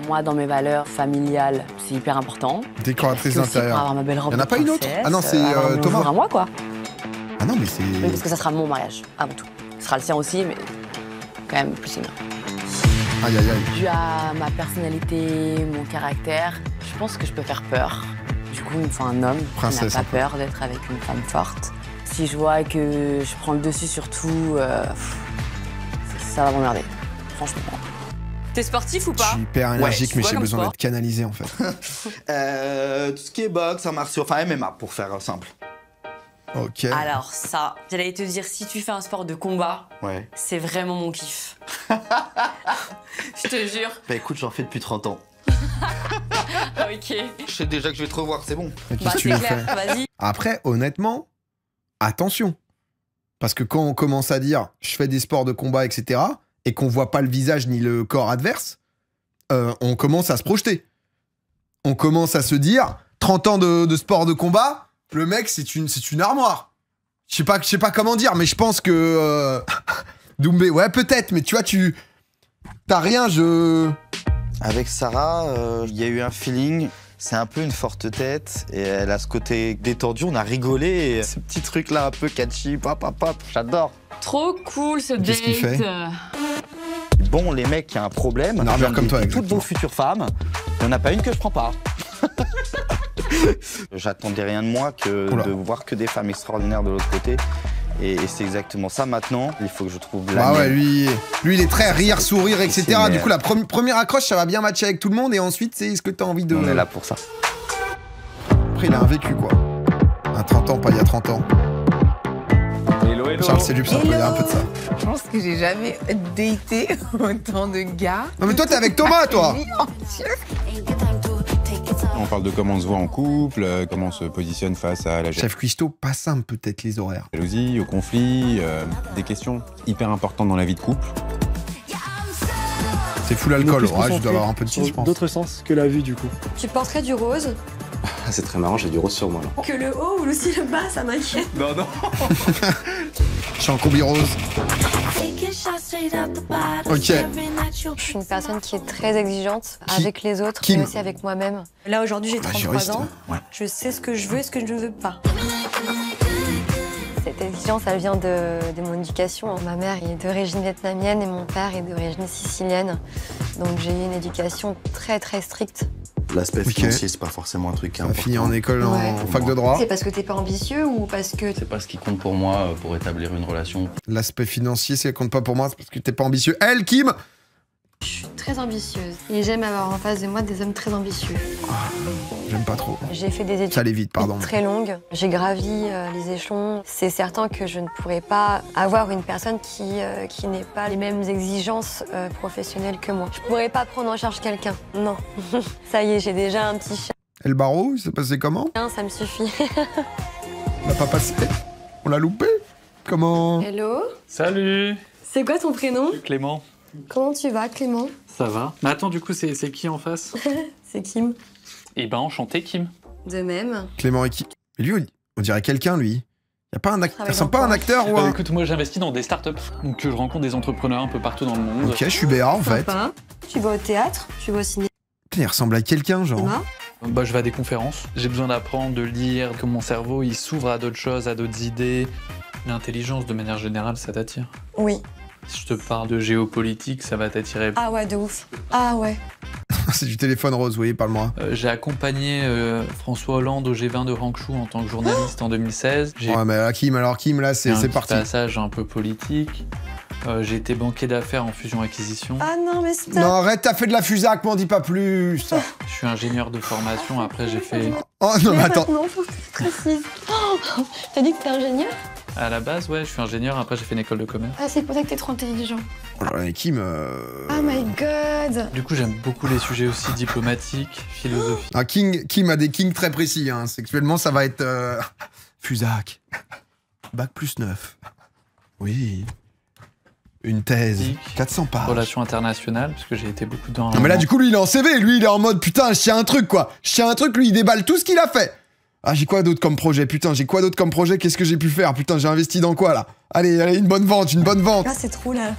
Moi, dans mes valeurs familiales, c'est hyper important. Décoratrice Pour d'intérieur. avoir ma belle robe. Il n'y en a pas une autre? Ah non, c'est Thomas. À moi, quoi. Ah non, mais c'est... Oui, parce que ça sera mon mariage, avant tout. Ce sera le sien aussi, mais quand même plus le mien. Aïe, aïe, aïe. Dû à ma personnalité, mon caractère, je pense que je peux faire peur. Du coup, il me faut un homme qui n'a pas peur d'être avec une femme forte. Si je vois que je prends le dessus sur tout, ça va m'emmerder, franchement. T'es sportif ou pas? Je suis hyper énergique, mais j'ai besoin sport d'être canalisé, en fait. Tout ce qui est boxe, arts martiaux, enfin MMA, pour faire simple. Ok. Alors ça, j'allais te dire, si tu fais un sport de combat, ouais, c'est vraiment mon kiff. Je te jure. Bah écoute, j'en fais depuis 30 ans. Ok. Je sais déjà que je vais te revoir, c'est bon. Mais qu'est-ce que tu lui fais? Vas-y. Après, honnêtement, attention. Parce que quand on commence à dire « je fais des sports de combat, etc. » et qu'on voit pas le visage ni le corps adverse, on commence à se projeter. On commence à se dire « 30 ans de sport de combat, le mec, c'est une armoire. » Je sais pas comment dire, mais je pense que... Doumbé, ouais, peut-être, mais tu vois, t'as rien, Avec Sarah, il y a eu un feeling. C'est un peu une forte tête et elle a ce côté détendu. On a rigolé et ce petit truc là un peu catchy, pop, j'adore. Trop cool ce date. Qu'est-ce qu'il fait? Bon, les mecs, il y a un problème. Une armure comme toi, toutes vos futures femmes, il n'y en a pas une que je prends pas. J'attendais rien de moi que de voir que des femmes extraordinaires de l'autre côté. Et c'est exactement ça maintenant. Il faut que je trouve la ouais, mienne. lui, il est très rire, sourire, etc. Du coup, la première accroche, ça va bien matcher avec tout le monde. Et ensuite, c'est est-ce que t'as envie de... On est là pour ça. Après, il a un vécu, quoi. À 30 ans, pas il y a 30 ans. Hello. Charles Célup, ça peut dire un peu de ça. Je pense que j'ai jamais daté autant de gars. Non, mais toi, t'es avec Thomas, toi. On parle de comment on se voit en couple, comment on se positionne face à la Chef Cuisto, pas simple peut-être les horaires. jalousie, au conflit, des questions hyper importantes dans la vie de couple. C'est full alcool, ouais, je dois avoir un peu de sens, je pense. D'autres sens que la vue, du coup. Tu porterais du rose? Ah, c'est très marrant, j'ai du rose sur moi là. Que le haut ou aussi le bas, ça m'inquiète. Non. Je suis en combi rose. Ok. Je suis une personne qui est très exigeante avec les autres, mais aussi avec moi-même. Là, aujourd'hui, j'ai 33 ans. Ouais. Je sais ce que je veux et ce que je ne veux pas. Cette exigence, elle vient de mon éducation. Ma mère est d'origine vietnamienne et mon père est d'origine sicilienne. Donc j'ai eu une éducation très très stricte. L'aspect financier, c'est pas forcément un truc qui est important. Fini en école, en fac de droit. C'est parce que t'es pas ambitieux ou parce que... C'est pas ce qui compte pour moi pour établir une relation. L'aspect financier, c'est compte pas pour moi, c'est parce que t'es pas ambitieux. Elle, Kim! Je suis très ambitieuse et j'aime avoir en face de moi des hommes très ambitieux. J'aime pas trop. J'ai fait des études Ça allait vite, pardon. très longues. J'ai gravi les échelons. C'est certain que je ne pourrais pas avoir une personne qui n'ait pas les mêmes exigences professionnelles que moi. Je pourrais pas prendre en charge quelqu'un. Non. Ça y est, j'ai déjà un petit chien. Et le barreau, il s'est passé comment? Ça me suffit. On l'a pas passé? On l'a loupé? Comment? Hello. Salut. C'est quoi ton prénom? Clément. Comment tu vas, Clément? Ça va. Mais attends, du coup, c'est qui en face? C'est Kim. Eh ben, enchanté, Kim. De même. Clément et qui? Mais lui, on dirait quelqu'un, lui. Y a pas un acteur, ça pas un acteur ou un... Écoute, moi, j'investis dans des startups. Donc, je rencontre des entrepreneurs un peu partout dans le monde. Ok, je suis BA, en fait. Sympa. Tu vas au théâtre? Tu vas au cinéma? Putain, il ressemble à quelqu'un, genre. Bah, je vais à des conférences. J'ai besoin d'apprendre, de lire, que mon cerveau, il s'ouvre à d'autres choses, à d'autres idées. L'intelligence, de manière générale, ça t'attire? Oui. Si je te parle de géopolitique, ça va t'attirer. Ah ouais, de ouf. Ah ouais. C'est du téléphone rose, oui, parle-moi. J'ai accompagné François Hollande au G20 de Hangzhou en tant que journaliste en 2016. Ouais, mais Kim, là, c'est parti. Un passage un peu politique. J'ai été banquier d'affaires en fusion-acquisition. Ah non, mais stop. Non, arrête, t'as fait de la fusac, m'en dis pas plus. Je suis ingénieur de formation, après j'ai fait... Oh non, mais attends. Non, faut que tu précises. Oh, t'as dit que t'es ingénieur? À la base, ouais, je suis ingénieur, après j'ai fait une école de commerce. Ah, c'est pour ça que t'es trop intelligent. Oh là là, Kim... Oh my god. Du coup, j'aime beaucoup les sujets aussi diplomatiques, philosophiques. Ah, Kim a des kings très précis, hein. Sexuellement, ça va être... Fusac. Bac +9. Oui. Une thèse. 400 pages. Relations internationales, parce que j'ai été beaucoup dans... Non mais là du coup lui il est en CV, lui il est en mode putain je tiens un truc quoi. Je tiens un truc, lui il déballe tout ce qu'il a fait. Ah j'ai quoi d'autre comme projet, putain j'ai quoi d'autre comme projet, qu'est-ce que j'ai pu faire, putain j'ai investi dans quoi là. Allez, une bonne vente, une bonne vente. Ah c'est trop là,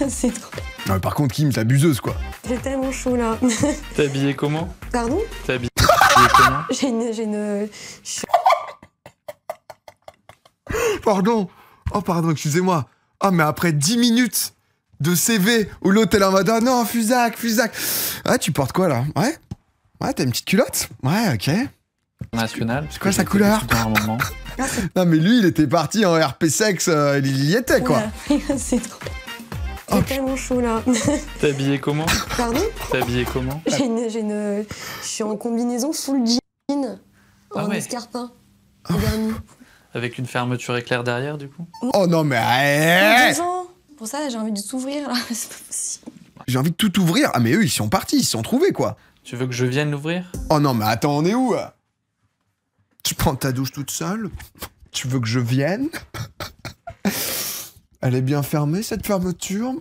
c'est trop. Non mais par contre Kim, t'es abuseuse quoi. J'ai tellement chaud là. T'es habillée comment? Pardon? T'es habillée comment? J'ai une... Pardon. Oh pardon, excusez-moi. Ah mais après 10 minutes de CV où l'autre est là en mode ah non Fusac. Ah tu portes quoi là? Ouais t'as une petite culotte? Ouais ok. National. C'est quoi sa couleur? Non mais lui il était parti en RP sexe, il y était quoi. C'est trop. J'ai tellement chaud là. T'es habillée comment? Pardon? T'es habillée comment? Je suis en combinaison full jean, en escarpin, vernis. Avec une fermeture éclair derrière du coup? Oh non mais... Pour ça j'ai envie de s'ouvrir là, c'est pas possible. J'ai envie de tout ouvrir. Ah mais eux ils sont partis, ils se sont trouvés quoi. Tu veux que je vienne l'ouvrir? Oh non mais attends, on est où? Tu prends ta douche toute seule? Tu veux que je vienne? Elle est bien fermée cette fermeture?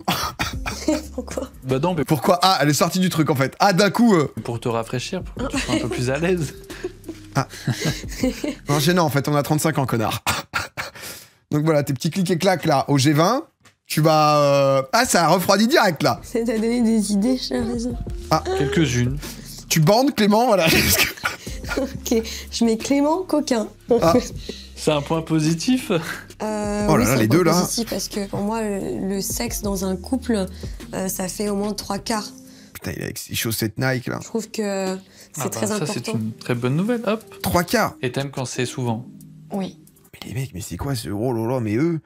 Pourquoi? Bah non mais... Pourquoi? Ah elle est sortie du truc en fait. Ah d'un coup... Pour te rafraîchir, pour que tu sois un peu plus à l'aise. Ah. Non, gênant en fait, on a 35 ans, connard. Donc voilà, tes petits clics et claques là au G20, tu vas... Ah, ça a refroidi direct là. Ça t'a donné des idées, j'ai raison. Ah, quelques-unes. Tu bandes Clément, voilà. Ok, je mets Clément coquin. Ah. C'est un point positif. Oh là là, les deux là. Positif parce que pour moi, le sexe dans un couple, ça fait au moins 3/4. Putain, il est avec ses chaussettes Nike là. Je trouve que c'est très ça, important. C'est une très bonne nouvelle, hop. 3/4. Et t'aimes quand c'est souvent? Oui. Mais les mecs, mais c'est quoi ce... Oh là là, mais eux,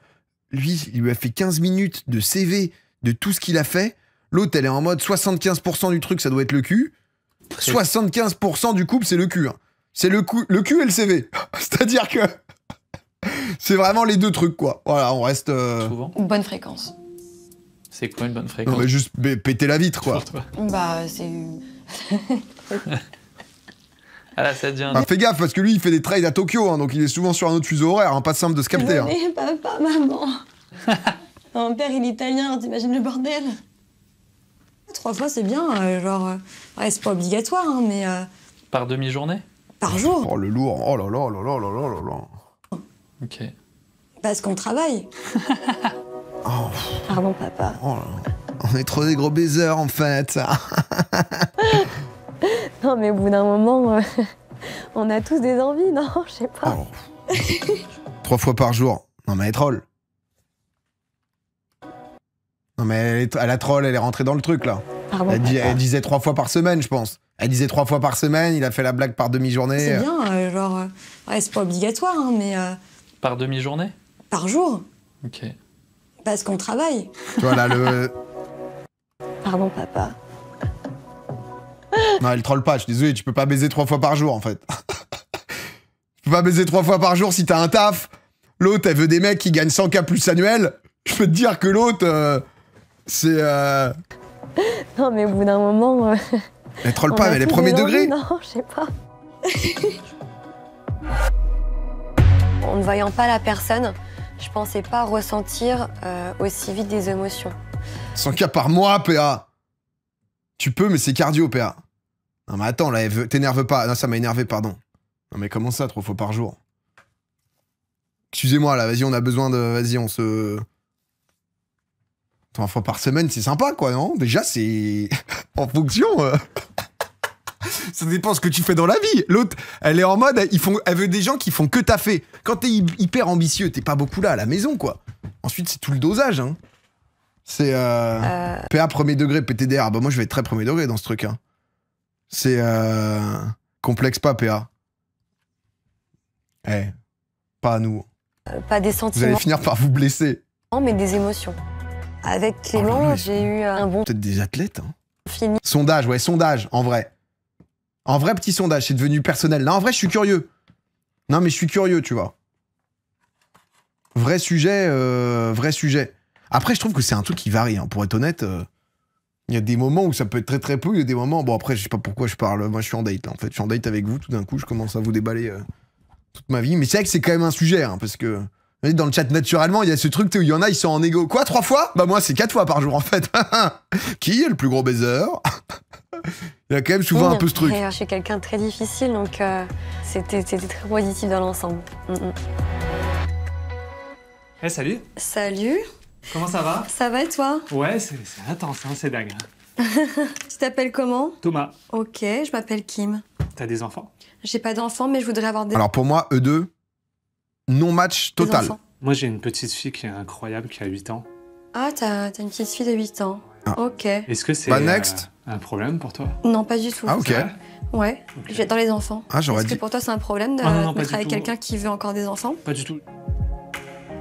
lui, il lui a fait 15 minutes de CV de tout ce qu'il a fait. L'autre, elle est en mode 75% du truc, ça doit être le cul. 75% du couple, c'est le cul. Hein. C'est le cul et le CV. C'est-à-dire que... c'est vraiment les deux trucs, quoi. Voilà, on reste... Souvent. Une bonne fréquence. C'est quoi une bonne fréquence? Non, mais juste péter la vitre, quoi. Bah, c'est... Ah là, ça devient... Bah, fais gaffe, parce que lui, il fait des trades à Tokyo, hein, donc il est souvent sur un autre fuseau horaire, hein, pas simple de se capter. Hein. Papa, maman. Mon père, il est italien, t'imagines le bordel? 3 fois, c'est bien, ouais, c'est pas obligatoire, hein, mais... Par demi-journée? Par jour. Oh, le lourd, oh là là là là là là là. Ok. Parce qu'on travaille. Oh. Pardon, papa. Oh là là. On est trop des gros baiseurs, en fait. Non, mais au bout d'un moment, on a tous des envies, non? Je sais pas. Oh. 3 fois par jour. Non, mais elle troll. Non, mais elle a troll, elle est rentrée dans le truc, là. Pardon, elle disait 3 fois par semaine, je pense. Elle disait 3 fois par semaine, il a fait la blague par demi-journée. C'est bien, ouais, c'est pas obligatoire, hein, mais... Par demi-journée? Par jour. Ok. Parce qu'on travaille. Voilà, le... Pardon, papa. Non, elle troll pas, je suis désolé, tu peux pas baiser 3 fois par jour, en fait. Tu peux pas baiser 3 fois par jour si t'as un taf. L'autre, elle veut des mecs qui gagnent 100K plus annuel. Je peux te dire que l'autre, c'est... Non, mais au bout d'un moment... Elle troll pas, mais elle est premier degré. Non, je sais pas. En ne voyant pas la personne, je pensais pas ressentir aussi vite des émotions. 100K par mois, PA. Tu peux, mais c'est cardio, PA. Non, mais attends, là, t'énerve pas. Non, ça m'a énervé, pardon. Non, mais comment ça, 3 fois par jour? Excusez-moi, là, vas-y, on a besoin de... Vas-y, on se... 3 fois par semaine, c'est sympa, quoi, non? Déjà, c'est... en fonction... Ça dépend ce que tu fais dans la vie. L'autre, elle est en mode... Elle veut des gens qui font que taffer. Quand t'es hyper ambitieux, t'es pas beaucoup là, à la maison, quoi. Ensuite, c'est tout le dosage, hein. C'est... PA premier degré, PTDR. Bah moi, je vais être très premier degré dans ce truc, hein. C'est... Complexe pas, PA. Eh, pas à nous. Pas des sentiments. Vous allez finir par vous blesser. Non, mais des émotions. Avec Clément, j'ai eu un bon... Peut-être des athlètes, hein. Fini. Sondage, ouais, sondage, en vrai. En vrai, petit sondage, c'est devenu personnel. Non, en vrai, je suis curieux. Non, mais je suis curieux, tu vois. Vrai sujet, vrai sujet. Après, je trouve que c'est un truc qui varie, hein. Pour être honnête, il y a des moments où ça peut être très très peu, il y a des moments... Bon, après, je sais pas pourquoi je parle. Moi, je suis en date, là, en fait. Je suis en date avec vous, tout d'un coup, je commence à vous déballer toute ma vie. Mais c'est vrai que c'est quand même un sujet, hein, parce que Et dans le chat, naturellement, il y a ce truc où il y en a, ils sont en égo. Quoi, 3 fois? Bah moi, c'est 4 fois par jour, en fait. Qui est le plus gros baiser? Il y a quand même souvent un peu ce truc. Je suis quelqu'un de très difficile, donc c'était très positif dans l'ensemble. Hey, salut. Salut. Comment ça va? Ça va et toi? Ouais, c'est intense, hein, c'est dingue. Tu t'appelles comment? Thomas. Ok, je m'appelle Kim. T'as des enfants? J'ai pas d'enfants, mais je voudrais avoir des... Alors pour moi, eux deux, non-match total. Moi, j'ai une petite fille qui est incroyable, qui a 8 ans. Ah, t'as une petite fille de 8 ans. Ah. Ok. Est-ce que c'est un problème pour toi? Non, pas du tout. Ah, ok. Ouais, j'adore les enfants. Ah, j'aurais Est-ce dit... que pour toi, c'est un problème de mettre avec quelqu'un qui veut encore des enfants? Pas du tout.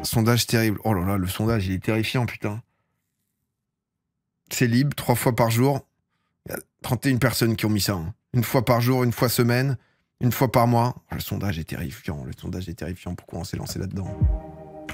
Sondage terrible. Oh là là, le sondage, il est terrifiant, putain. C'est libre, 3 fois par jour. Il y a 31 personnes qui ont mis ça. Hein. 1 fois par jour, 1 fois semaine, 1 fois par mois. Oh, le sondage est terrifiant. Le sondage est terrifiant. Pourquoi on s'est lancé là-dedans?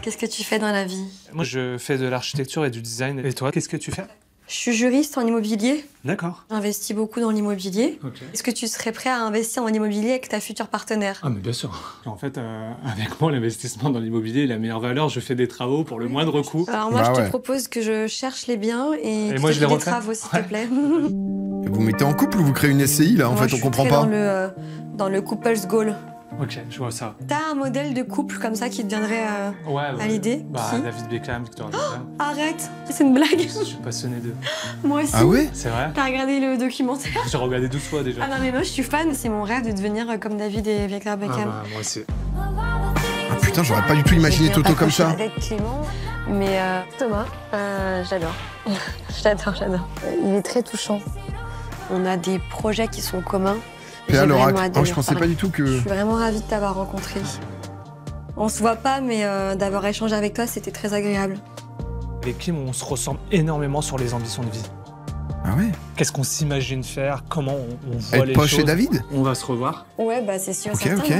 Qu'est-ce que tu fais dans la vie? Moi, je fais de l'architecture et du design. Et toi, qu'est-ce que tu fais? Je suis juriste en immobilier. D'accord. J'investis beaucoup dans l'immobilier. Okay. Est-ce que tu serais prêt à investir dans l'immobilier avec ta future partenaire? Ah mais bien sûr. En fait, avec moi, l'investissement dans l'immobilier est la meilleure valeur. Je fais des travaux pour le moindre coût. Alors moi, je te propose que je cherche les biens et moi, je les des refais. travaux, s'il te plaît. Vous mettez en couple ou vous créez une SCI, là? En fait, on comprend pas. Dans le couple's goal. Ok, je vois ça. T'as un modèle de couple comme ça qui te viendrait à l'idée? Bah, David Beckham, Victoria Beckham. Arrête, c'est une blague. Je suis passionné d'eux. Moi aussi. Ah ouais? C'est vrai? T'as regardé le documentaire? J'ai regardé 12 fois déjà. Ah non mais moi je suis fan, c'est mon rêve de devenir comme David et Victoria Beckham. Ah bah, moi aussi. Ah putain, j'aurais pas du tout imaginé Toto comme ça. Avec Clément, mais Thomas, j'adore. j'adore. Il est très touchant. On a des projets qui sont communs. Et à l'oracle. Oh, je pensais pas du tout que... Je suis vraiment ravie de t'avoir rencontré. On se voit pas, mais d'avoir échangé avec toi, c'était très agréable. Avec Kim, on se ressemble énormément sur les ambitions de vie. Ah ouais? Qu'est-ce qu'on s'imagine faire? Comment on voit les Poche choses? et David? On va se revoir. Ouais, bah c'est sûr. Ok, ok.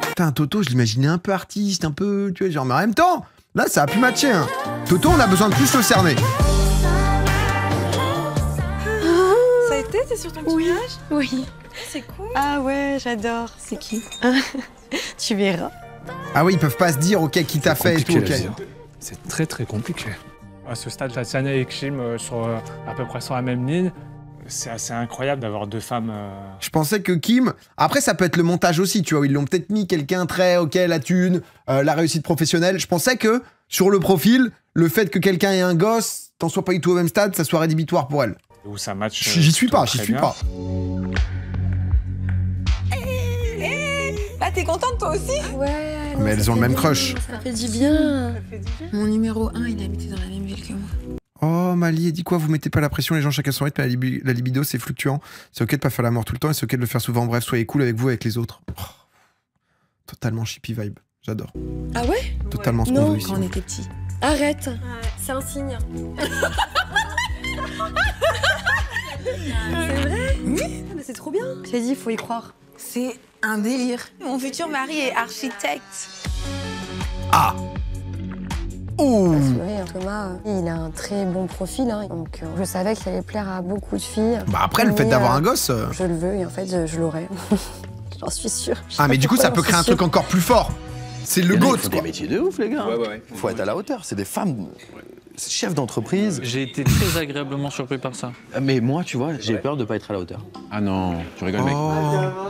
Putain, Toto, je l'imaginais un peu artiste, un peu... Tu vois, genre, mais en même temps, là, ça a pu matcher. Hein. Toto, on a besoin de plus le cerner. Ça a été? T'es sur ton petit nuage? Oui. C'est cool. Ah ouais, j'adore. C'est qui? Tu verras. Ah oui, ils peuvent pas se dire, ok, qui t'a fait et tout, ok. C'est très très compliqué. À ce stade, Tatiana et Kim sont à peu près sur la même ligne. C'est assez incroyable d'avoir 2 femmes. Je pensais que Kim... Après, ça peut être le montage aussi, tu vois. Ils l'ont peut-être mis quelqu'un très, ok, la thune, la réussite professionnelle. Je pensais que, sur le profil, le fait que quelqu'un ait un gosse, t'en sois pas du tout au même stade, ça soit rédhibitoire pour elle. Où ça match. J'y suis pas, j'y suis pas. Bah, t'es contente toi aussi? Ouais. Mais elles ont le même crush. Ça fait du bien. Mon numéro 1, il habitait dans la même ville que moi. Oh, Mali, elle dit quoi? Vous mettez pas la pression, les gens chacun son rythme, la libido, c'est fluctuant. C'est ok de pas faire la mort tout le temps et c'est ok de le faire souvent. Bref, soyez cool avec vous, avec les autres. Oh, totalement chippy vibe. J'adore. Ah ouais? Totalement ce qu'on Non, veut ici. Quand on était petits. Arrête. C'est un signe. C'est vrai? Oui. Mais c'est trop bien. J'ai dit, il faut y croire. C'est un délire. Mon futur mari est architecte. Ah! Oh! Thomas, il a un très bon profil, hein, donc je savais qu'il allait plaire à beaucoup de filles. Bah après, le fait d'avoir un gosse... Je le veux et en fait, je l'aurai. J'en suis sûre. Ah, mais du coup, ça peut créer un truc encore plus fort. C'est le GOAT, quoi. Des métiers de ouf, les gars. Ouais. Faut être à la hauteur. C'est des femmes chefs d'entreprise. J'ai été très agréablement surpris par ça. Mais moi, tu vois, j'ai peur de pas être à la hauteur. Ah non, tu rigoles, mec.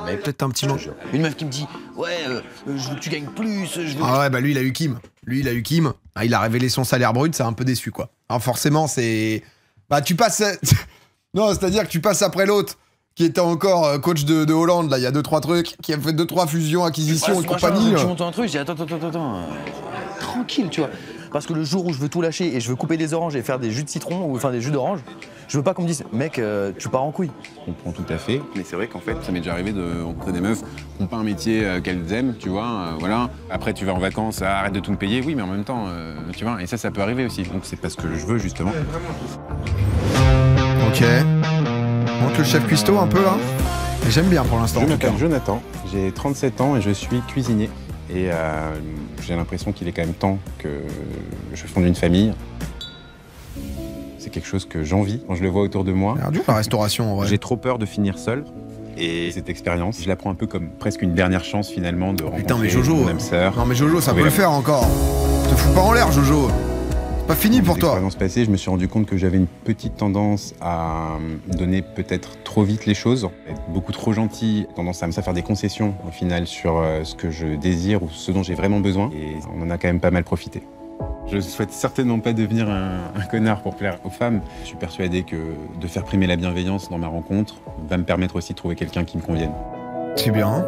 Mais peut-être un petit manque. Une meuf qui me dit, ouais, je veux que tu gagnes plus, je veux... Ah ouais, bah lui, il a eu Kim. Ah, il a révélé son salaire brut, ça a un peu déçu, quoi. Alors forcément, c'est... Bah, tu passes... Non, c'est-à-dire que tu passes après l'autre, qui était encore coach de Hollande, là, il y a 2-3 trucs, qui a fait 2-3 fusions, acquisitions et compagnie. Tu montes un truc, je dis, attends. Tranquille, tu vois. Parce que le jour où je veux tout lâcher et je veux couper des oranges et faire des jus de citron ou enfin des jus d'orange, je veux pas qu'on me dise, mec, tu pars en couille. Je comprends tout à fait, mais c'est vrai qu'en fait, ça m'est déjà arrivé de rencontrer des meufs qui n'ont pas un métier qu'elles aiment, tu vois, voilà. Après, tu vas en vacances, arrête de tout me payer, oui, mais en même temps, tu vois, et ça peut arriver aussi. Donc c'est pas ce que je veux, justement. Ok. Montre le chef cuistot un peu, là. J'aime bien pour l'instant. Je m'appelle Jonathan, j'ai 37 ans et je suis cuisinier. Et j'ai l'impression qu'il est quand même temps que je fonde une famille. C'est quelque chose que j'envie quand je le vois autour de moi. C'est dur la restauration, en vrai. J'ai trop peur de finir seul. Et cette expérience, je la prends un peu comme presque une dernière chance finalement de rencontrer Putain, mais Jojo. mon âme sœur. Non, mais Jojo, ça peut le faire encore. Te fous pas en l'air, Jojo. C'est pas fini pour toi. Dans l'expérience passée, je me suis rendu compte que j'avais une petite tendance à donner peut-être trop vite les choses, être beaucoup trop gentil, tendance à faire des concessions au final sur ce que je désire ou ce dont j'ai vraiment besoin. Et on en a quand même pas mal profité. Je souhaite certainement pas devenir un connard pour plaire aux femmes. Je suis persuadé que de faire primer la bienveillance dans ma rencontre va me permettre aussi de trouver quelqu'un qui me convienne. C'est bien.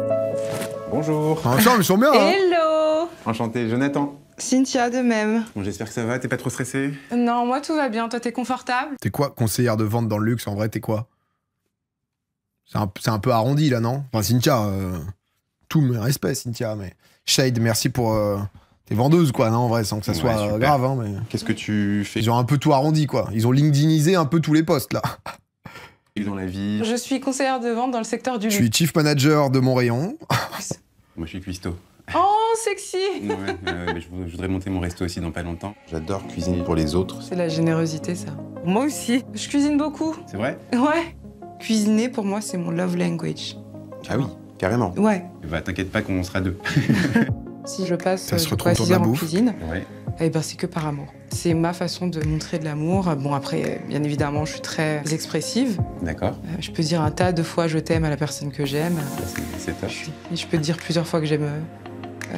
Bonjour. Ensemble, ils sont bien. Hein. Hello. Enchanté, Jonathan. Cynthia, de même. Bon, j'espère que ça va, t'es pas trop stressé? Non, moi tout va bien, toi t'es confortable? T'es quoi, conseillère de vente dans le luxe? En vrai, t'es quoi? C'est un peu arrondi là, non? Enfin, Cynthia, tout mes respects, Cynthia, mais Shade, merci pour... T'es vendeuse, quoi, non, en vrai, sans que ça soit grave, hein, mais... Qu'est-ce que tu fais? Ils ont un peu tout arrondi, quoi. Ils ont LinkedInisé un peu tous les postes, là. Dans la vie. Je suis conseillère de vente dans le secteur du luxe. Je suis chief manager de mon rayon. Moi, je suis cuistot. Oh, sexy. Ouais, je voudrais monter mon resto aussi dans pas longtemps. J'adore cuisiner pour les autres. C'est la générosité, ça. Moi aussi. Je cuisine beaucoup. C'est vrai? Ouais. Cuisiner, pour moi, c'est mon love language. Ah oui, carrément. Ouais. Bah, t'inquiète pas qu'on sera deux. Si je passe 6 heures en cuisine, ouais. Eh ben, c'est que par amour. C'est ma façon de montrer de l'amour. Bon, après, bien évidemment, je suis très expressive. D'accord. Je peux dire un tas de fois je t'aime à la personne que j'aime. C'est top. Et je peux te dire plusieurs fois que j'aime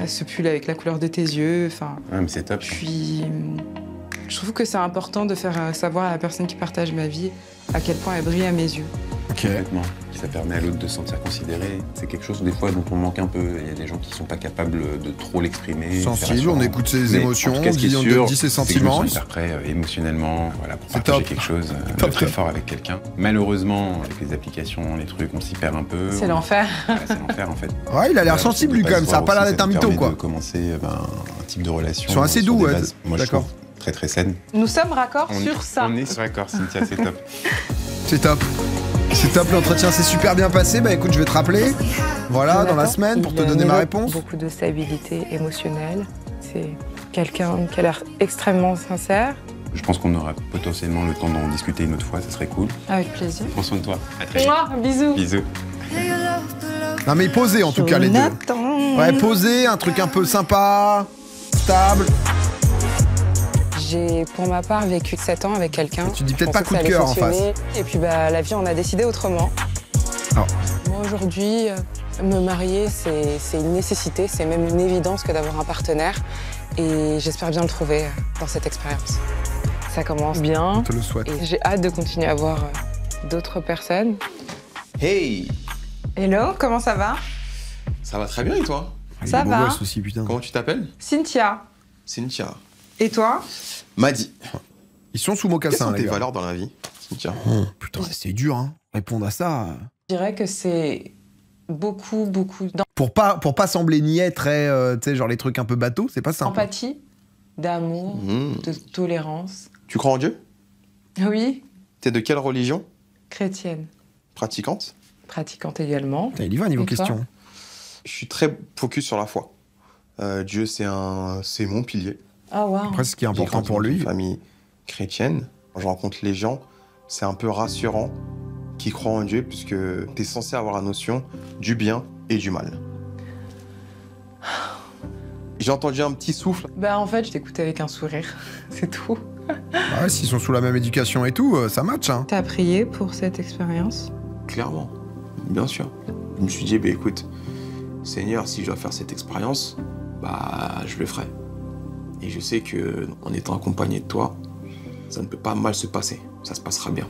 ce pull avec la couleur de tes yeux. Enfin, ouais, mais c'est top. Je trouve que c'est important de faire savoir à la personne qui partage ma vie à quel point elle brille à mes yeux. Complètement. Ça permet à l'autre de se sentir considéré. C'est quelque chose des fois dont on manque un peu. Il y a des gens qui sont pas capables de trop l'exprimer. Sensible, on écoute ses émotions, on dit ses sentiments. Je me sens prêt émotionnellement, voilà, pour partager quelque chose de très fort avec quelqu'un. Malheureusement, avec les applications, les trucs, on s'y perd un peu. C'est l'enfer. Ouais, c'est l'enfer en fait. Ouais, il a l'air sensible lui quand même. Ça a pas l'air d'être un mytho quoi. De commencer un type de relation. Ils sont assez doux, ouais. Moi, je trouve très très saine. Nous sommes raccords sur ça. On est sur raccord, Cynthia, c'est top. C'est top. C'est top, l'entretien s'est super bien passé. Bah écoute, je vais te rappeler, voilà, dans la semaine pour te donner ma réponse. Beaucoup de stabilité émotionnelle. C'est quelqu'un qui a l'air extrêmement sincère. Je pense qu'on aura potentiellement le temps d'en discuter une autre fois, ça serait cool. Avec plaisir. Prends soin de toi. À très vite. Bisous. Bisous. Non mais posez en tout cas les deux. Ouais, posez, un truc un peu sympa, stable. J'ai pour ma part vécu 7 ans avec quelqu'un. Tu dis peut-être pas coup de cœur en face. Et puis bah, la vie, on a décidé autrement. Oh. Moi aujourd'hui, me marier, c'est une nécessité, c'est même une évidence que d'avoir un partenaire. Et j'espère bien le trouver dans cette expérience. Ça commence bien. Je te le souhaite. Et j'ai hâte de continuer à voir d'autres personnes. Hey! Hello, comment ça va? Ça va très bien et toi? Ça va. Aussi, putain. Comment tu t'appelles? Cynthia. Cynthia. Et toi? Madi. Ils sont sous mocassin, Quelles sont les tes gars. valeurs dans la vie, Cynthia? Putain, c'est dur, hein. Répondre à ça. Je dirais que c'est beaucoup. Pour pas sembler niais, très, tu sais, genre les trucs un peu bateaux, c'est pas simple. D'empathie, d'amour, de tolérance. Tu crois en Dieu? Oui. T'es de quelle religion? Chrétienne. Pratiquante? Pratiquante également. Putain, il y va niveau question. Je suis très focus sur la foi. Dieu, c'est mon pilier. Ah wow. Après, ce qui est important pour lui. Une famille chrétienne. Quand je rencontre les gens, c'est un peu rassurant qu'ils croient en Dieu puisque t'es censé avoir la notion du bien et du mal. J'ai entendu un petit souffle. Bah en fait, je t'écoutais avec un sourire, c'est tout. Ouais, s'ils sont sous la même éducation et tout, ça match, hein. T'as prié pour cette expérience? Clairement, bien sûr. Je me suis dit, bah écoute, Seigneur, si je dois faire cette expérience, bah je le ferai. Et je sais que en étant accompagné de toi, ça ne peut pas mal se passer. Ça se passera bien.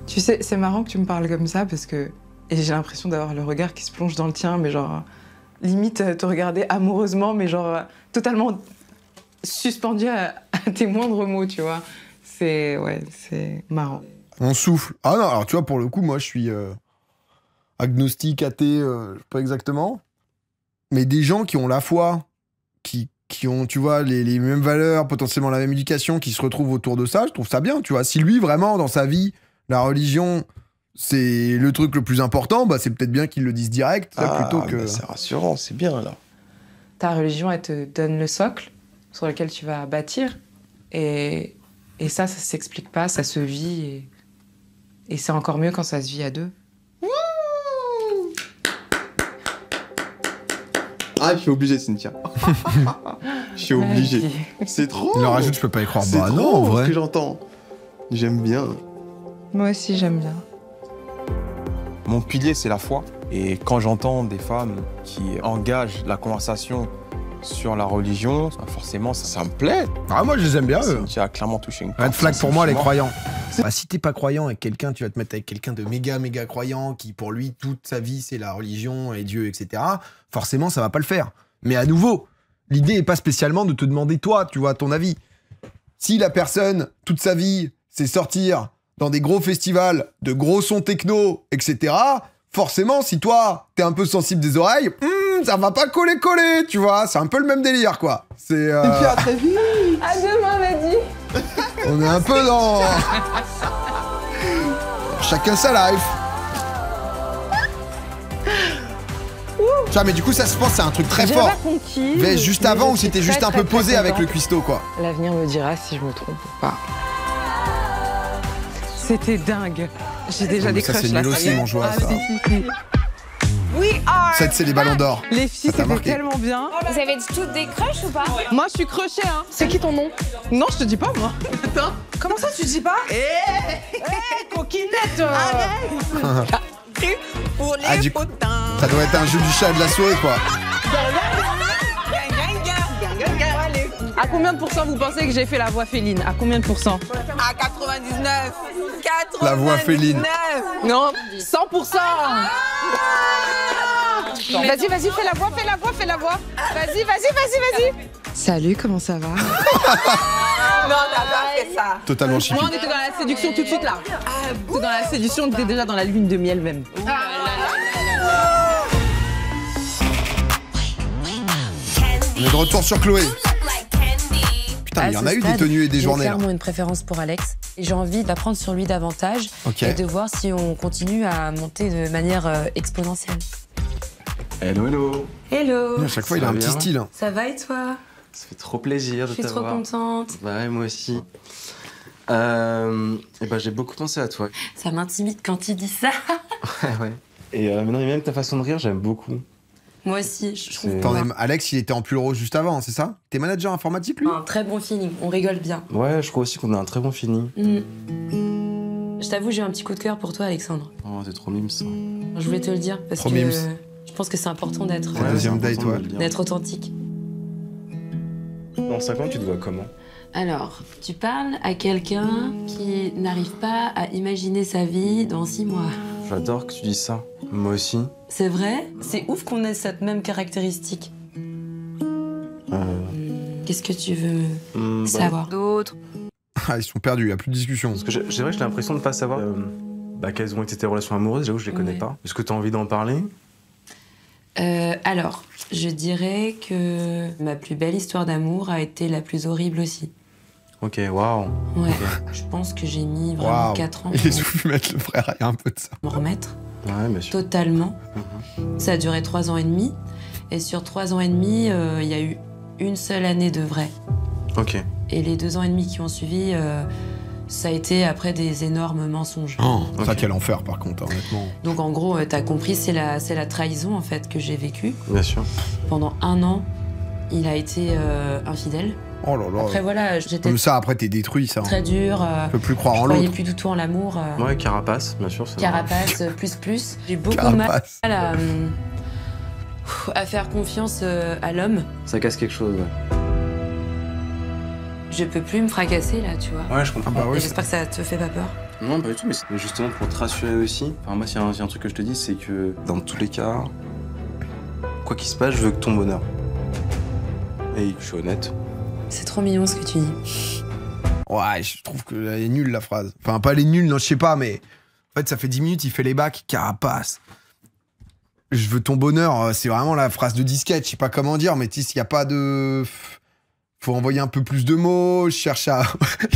Tu sais, c'est marrant que tu me parles comme ça parce que et j'ai l'impression d'avoir le regard qui se plonge dans le tien, mais genre limite te regarder amoureusement, mais genre totalement suspendu à tes moindres mots, tu vois. C'est marrant. On souffle. Ah non, alors tu vois, pour le coup, moi je suis agnostique, athée, je sais pas exactement. Mais des gens qui ont la foi, qui ont, tu vois, les mêmes valeurs, potentiellement la même éducation, qui se retrouvent autour de ça, je trouve ça bien, tu vois. Si lui, vraiment, dans sa vie, la religion, c'est le truc le plus important, bah c'est peut-être bien qu'il le dise direct, plutôt que... Bah c'est rassurant, c'est bien, là. Ta religion, elle te donne le socle sur lequel tu vas bâtir. Et ça s'explique pas, ça se vit. Et c'est encore mieux quand ça se vit à deux. Ah, je suis obligé, Cynthia. Je suis obligé. C'est trop. Il en rajoute, je peux pas y croire. C'est Bah trop non, en vrai. ce que j'entends. J'aime bien. Moi aussi, j'aime bien. Mon pilier, c'est la foi. Et quand j'entends des femmes qui engagent la conversation sur la religion, forcément, ça me plaît. Ah, moi, je les aime bien, eux. Tu as clairement touché une Red flag pour moi, les croyants. Bah, si t'es pas croyant avec quelqu'un, tu vas te mettre avec quelqu'un de méga croyant qui, pour lui, toute sa vie, c'est la religion et Dieu, etc. Forcément, ça va pas le faire. Mais à nouveau, l'idée est pas spécialement de te demander, toi, tu vois, ton avis. Si la personne, toute sa vie, c'est sortir dans des gros festivals de gros sons techno, etc., forcément, si toi, t'es un peu sensible des oreilles, ça va pas coller, tu vois. C'est un peu le même délire, quoi. C'est... très vite. À demain, Madi. On est un peu dans... Chacun sa life. Tiens, mais du coup, ça se pense, c'est un truc très fort. Mais juste avant, ou c'était juste un peu posé avec le cuistot, quoi. L'avenir me dira si je me trompe ou pas. C'était dingue. J'ai déjà des crushs là. Ça, c'est nul aussi, mon joueur, ça. Ça, c'est les ballons d'or. Les filles, c'était tellement bien. Vous avez toutes des crushs ou pas? Moi, je suis crushée, hein. C'est qui ton nom? Non, je te dis pas, moi. Attends. Comment ça, tu dis pas? Coquinette. Pour Ah, du coup, ça doit être un jeu du chat et de la souris, quoi. À combien de pourcents vous pensez que j'ai fait la voix féline? À combien de pourcents? À 99. La voix féline. Non, 100%. Vas-y, fais la voix. Vas-y. Salut, comment ça va? Non, t'as pas fait ça. Totalement chippy. Moi, on était dans la séduction tout de suite, là. T'es dans la séduction, t'es déjà dans la lune de miel, même. On est de retour sur Chloé. Putain, il y en a eu des tenues et des journées. J'ai clairement une préférence pour Alex. Et j'ai envie d'apprendre sur lui davantage et de voir si on continue à monter de manière exponentielle. Hello. Hello. À chaque fois, il a un petit style. Hein. Ça va et toi? Ça fait trop plaisir de t'avoir. Je suis trop contente. Bah ouais, moi aussi. Et bah j'ai beaucoup pensé à toi. Ça m'intimide quand il dit ça. Ouais. Et non, mais même ta façon de rire, j'aime beaucoup. Moi aussi, je trouve. Attendez, Alex, il était en pull rose juste avant, c'est ça? T'es manager informatique, lui? Un très bon feeling, on rigole bien. Ouais, je crois aussi qu'on a un très bon feeling. Je t'avoue, j'ai un petit coup de cœur pour toi, Alexandre. Oh, t'es trop mimes, ça. Je voulais te le dire parce trop que mimes. Je pense que c'est important d'être. La deuxième date, ouais. D'être authentique. Dans 5 ans, tu te vois comment? Alors, tu parles à quelqu'un qui n'arrive pas à imaginer sa vie dans 6 mois. J'adore que tu dises ça. Moi aussi. C'est vrai? C'est ouf qu'on ait cette même caractéristique. Qu'est-ce que tu veux savoir d'autre? Ah, ils sont perdus, il n'y a plus de discussion. Parce que c'est vrai que j'ai l'impression de ne pas savoir quelles ont été tes relations amoureuses. J'avoue, je les connais pas. Est-ce que tu as envie d'en parler? Alors, je dirais que ma plus belle histoire d'amour a été la plus horrible aussi. Ok, waouh. Ouais, je pense que j'ai mis vraiment 4 ans. Il est voulu mettre le frère, il y a un peu de ça. Me remettre. Ouais, bien sûr. Totalement. Ça a duré 3 ans et demi. Et sur 3 ans et demi, il y a eu une seule année de vrai. Ok. Et les 2 ans et demi qui ont suivi, ça a été après des énormes mensonges. Oh, ça quel enfer par contre, honnêtement. Donc en gros, t'as compris, c'est la trahison en fait que j'ai vécue. Bien sûr. Pendant 1 an, il a été infidèle. Oh là là. Après voilà, j'étais. Comme ça, après t'es détruit, ça. Très dur. Je peux plus croire en l'autre. Je l'autre. croyais plus du tout en l'amour. Ouais, carapace, bien sûr. Carapace, plus. J'ai beaucoup mal à faire confiance à l'homme. Ça casse quelque chose, ouais. Je peux plus me fracasser là, tu vois. Ouais, je comprends. Bah ouais, j'espère que ça te fait pas peur. Non, pas du tout, mais c'est justement pour te rassurer aussi. Enfin, moi, s'il y a un truc que je te dis, c'est que dans tous les cas, quoi qu'il se passe, je veux que ton bonheur. Et je suis honnête. C'est trop mignon ce que tu dis. Ouais, je trouve qu'elle est nulle la phrase. Enfin, pas elle est nulle, non, je sais pas, mais en fait, ça fait 10 minutes, il fait les bacs, carapace. Je veux ton bonheur, c'est vraiment la phrase de disquette, je sais pas comment dire, mais tu sais, s'il y a pas de. Faut envoyer un peu plus de mots, je cherche à.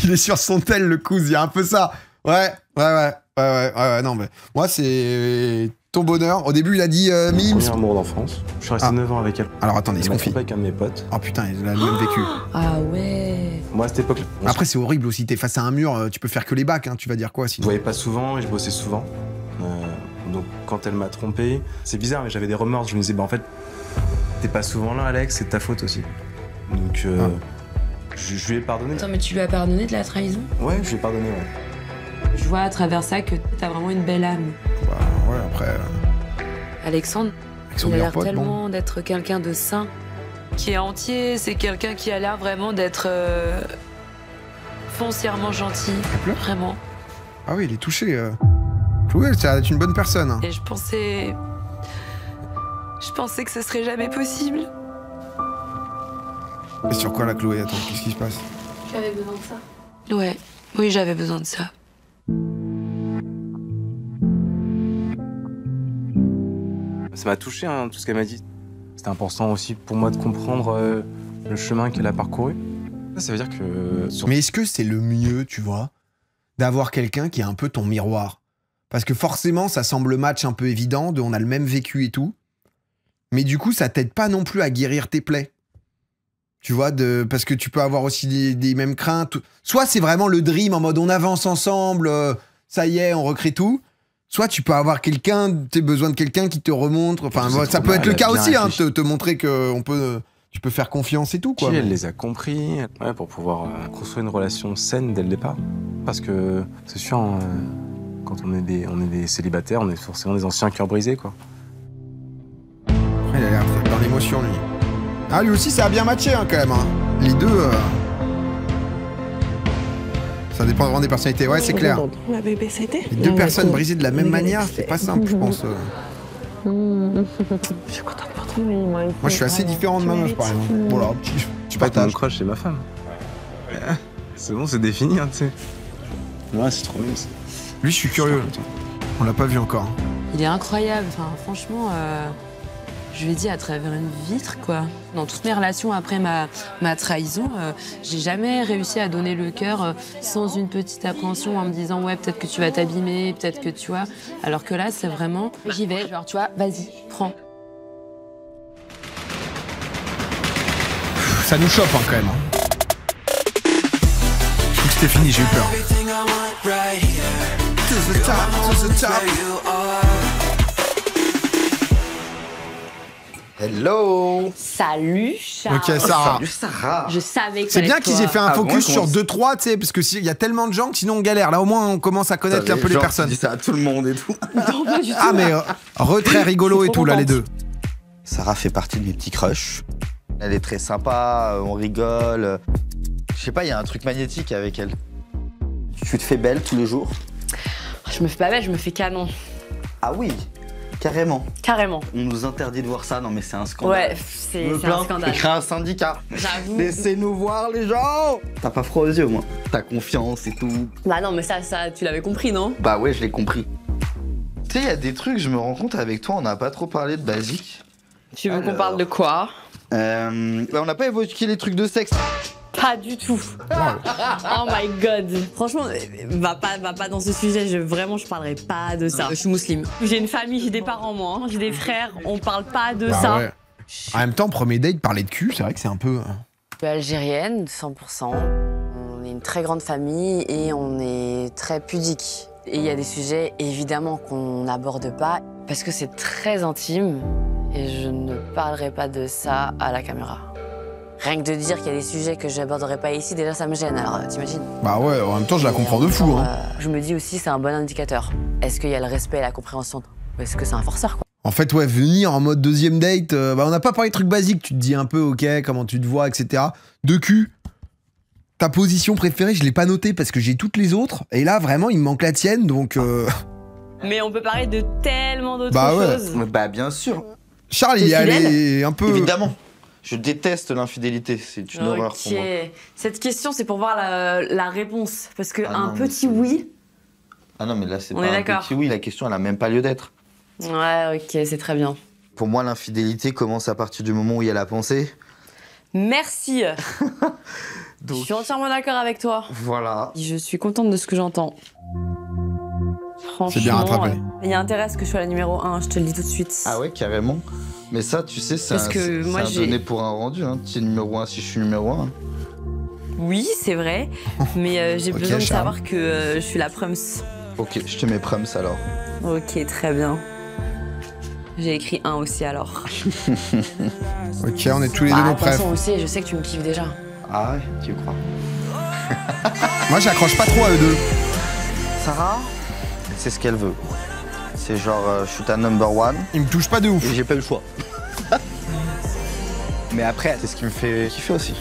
Il est sur son tel, le cousin, il y a un peu ça. Ouais, non, mais moi, c'est ton bonheur. Au début, il a dit Mims. Premier amour d'enfance. Je suis resté 9 ans avec elle. Alors attendez, il se confie. avec un de mes potes. Oh putain, il a le même vécu. Ah ouais. Moi, à cette époque. Après, c'est horrible aussi, t'es face à un mur, tu peux faire que les bacs, hein, tu vas dire quoi sinon. Je voyais pas souvent et je bossais souvent. Donc quand elle m'a trompé, c'est bizarre, mais j'avais des remords. Je me disais, bah en fait, T'es pas souvent là, Alex, c'est de ta faute aussi. Donc, je lui ai pardonné. Attends, mais tu lui as pardonné de la trahison? Ouais, je lui ai pardonné, ouais. Je vois à travers ça que t'as vraiment une belle âme. Bah ouais, après... Alexandre, il a l'air tellement d'être quelqu'un de sain, qui est entier. C'est quelqu'un qui a l'air vraiment d'être foncièrement gentil. Vraiment. Ah oui, il est touché. Chloé, ça va être une bonne personne. Hein. Et je pensais que ce serait jamais possible. Et sur quoi, la Chloé? Attends, qu'est-ce qui se passe? J'avais besoin de ça. Ouais, oui, j'avais besoin de ça. Ça m'a touché, hein, tout ce qu'elle m'a dit. C'était important aussi pour moi de comprendre le chemin qu'elle a parcouru. Ça veut dire que... Mais est-ce que c'est le mieux, tu vois, d'avoir quelqu'un qui est un peu ton miroir? Parce que forcément, ça semble match un peu évident, on a le même vécu et tout. Mais du coup, ça t'aide pas non plus à guérir tes plaies. Tu vois, parce que tu peux avoir aussi des mêmes craintes. Soit c'est vraiment le dream en mode on avance ensemble, ça y est, on recrée tout. Soit tu peux avoir quelqu'un, t'as besoin de quelqu'un qui te remonte. Enfin, ça peut être le cas aussi, hein, te montrer que tu peux faire confiance et tout, quoi. Puis elle les a compris, ouais, pour pouvoir construire une relation saine dès le départ. Parce que c'est sûr, hein, quand on est des célibataires, on est forcément des anciens cœurs brisés, quoi. Il a l'air dans l'émotion, lui. Ah, lui aussi, ça a bien matché, hein, quand même. Hein. Les deux... Ça dépend vraiment des personnalités. Ouais, c'est clair. Les deux personnes brisées de la même manière, c'est pas simple, je pense. Moi, je suis assez différent de ma meuf, par exemple. Voilà, tu partages. Mon crush, c'est ma femme. C'est bon, c'est défini, hein, tu sais. Ouais, c'est trop bien, ça. Lui, je suis curieux. On l'a pas vu encore. Il est incroyable. Enfin, franchement... Je lui ai dit à travers une vitre, quoi. Dans toutes mes relations après ma trahison, j'ai jamais réussi à donner le cœur sans une petite appréhension en me disant ouais, peut-être que tu vas t'abîmer, peut-être que tu vois. Alors que là, c'est vraiment, j'y vais, genre tu vois, vas-y, prends. Ça nous chope, hein, quand même. Je crois que c'était fini, j'ai eu peur. To the top, to the top. Hello. Salut Charles. Ok, Sarah. Salut Sarah. Je savais que c'est bien qu'ils aient fait un focus sur 2-3, tu sais, parce que il y a tellement de gens que sinon on galère. Là au moins on commence à connaître un peu les personnes. Tu dis ça à tout le monde et tout. Non, pas du tout. Ah mais très rigolo et tout là les deux. Sarah fait partie de mes petits crushs. Elle est très sympa, on rigole. Je sais pas, il y a un truc magnétique avec elle. Tu te fais belle tous les jours? Je me fais pas belle, je me fais canon. Ah oui. Carrément. Carrément. On nous interdit de voir ça, non mais c'est un scandale. Ouais, c'est un scandale. Créer un syndicat. J'avoue. Laissez-nous voir les gens. T'as pas froid aux yeux au moins. T'as confiance et tout. Bah non mais ça tu l'avais compris, non? Bah ouais, je l'ai compris. Tu sais, il y a des trucs, je me rends compte avec toi, on n'a pas trop parlé de basique. Tu veux qu'on parle de quoi? On n'a pas évoqué les trucs de sexe. Pas du tout. Oh my god. Franchement, va pas dans ce sujet. Vraiment, je parlerai pas de ça. Je suis musulmane. J'ai une famille, j'ai des parents, moi. Hein. J'ai des frères. On parle pas de ça. Ouais. En même temps, premier date, parler de cul, c'est vrai que c'est un peu... Je suis algérienne, 100%. On est une très grande famille et on est très pudique. Et il y a des sujets, évidemment, qu'on n'aborde pas parce que c'est très intime et je ne parlerai pas de ça à la caméra. Rien que de dire qu'il y a des sujets que je n'aborderai pas ici, déjà ça me gêne, alors t'imagines? Bah ouais, en même temps je la comprends de fou. Hein. Je me dis aussi c'est un bon indicateur. Est-ce qu'il y a le respect et la compréhension? Ou est-ce que c'est un forceur, quoi? En fait, ouais, venir en mode deuxième date, on n'a pas parlé de trucs basiques, tu te dis un peu, ok, comment tu te vois, etc. De cul, ta position préférée, je l'ai pas notée parce que j'ai toutes les autres, et là, vraiment, il me manque la tienne, donc... Mais on peut parler de tellement d'autres choses. Bah bien sûr. Charles, il y allait un peu... Évidemment. Je déteste l'infidélité, c'est une horreur pour moi. Cette question, c'est pour voir la réponse. Parce qu'un petit oui... Ah non, mais là, c'est pas un petit oui, la question, elle a même pas lieu d'être. Ouais, ok, c'est très bien. Pour moi, l'infidélité commence à partir du moment où il y a la pensée. Merci. Donc, je suis entièrement d'accord avec toi. Voilà. Je suis contente de ce que j'entends. Franchement, c'est bien rattrapé. Il y a intérêt à ce que je sois la numéro 1, je te le dis tout de suite. Ah ouais, carrément. Mais ça, tu sais, c'est un donné pour un rendu. Hein. Tu es numéro 1 si je suis numéro 1. Oui, c'est vrai. Mais j'ai besoin de savoir que je suis la prums. Ok, je te mets prums alors. Ok, très bien. J'ai écrit 1 aussi alors. Ok, on est tous les deux nos preuves. Attention aussi, je sais que tu me kiffes déjà. Ah ouais, tu crois? Moi, j'accroche pas trop à eux deux. Sarah, c'est ce qu'elle veut. C'est genre, je suis ta number one. Il me touche pas de ouf. Et j'ai pas eu le choix. Mais après, c'est ce qui me fait kiffer aussi.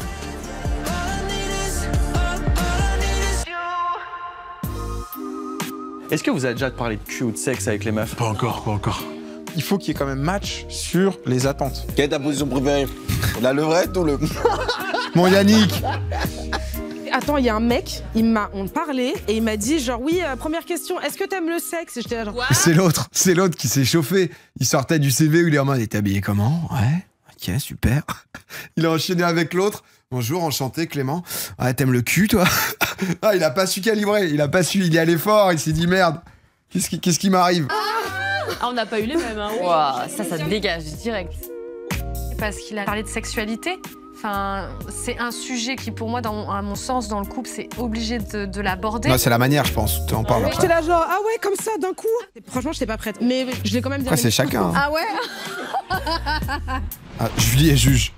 Est-ce que vous avez déjà parlé de cul ou de sexe avec les meufs? Pas encore, pas encore. Il faut qu'il y ait quand même match sur les attentes. Quelle est ta position préférée? La levrette ou le... Mon Yannick. Attends, il y a un mec, on parlait et il m'a dit genre oui, première question, est-ce que t'aimes le sexe? Et j'étais là genre... C'est l'autre qui s'est chauffé. Il sortait du CV où il est en mode, t'es habillé comment? Ouais, ok, super. Il a enchaîné avec l'autre. Bonjour, enchanté Clément. Ouais, t'aimes le cul toi? Ah, il a pas su calibrer, il a pas su, il est allé fort, il s'est dit merde, qu'est-ce qui m'arrive? Ah, on n'a pas eu les mêmes, hein. Wow, ça dégage direct. Parce qu'il a parlé de sexualité. Enfin, c'est un sujet qui, pour moi, à mon sens, dans le couple, c'est obligé de l'aborder. Non, c'est la manière, je pense. Tu en parles après. J'étais là genre, ah ouais, comme ça, d'un coup. Franchement, j'étais pas prête. Mais je l'ai quand même dit. Après, c'est chacun. Hein. Ah ouais. Ah, Julie est juge.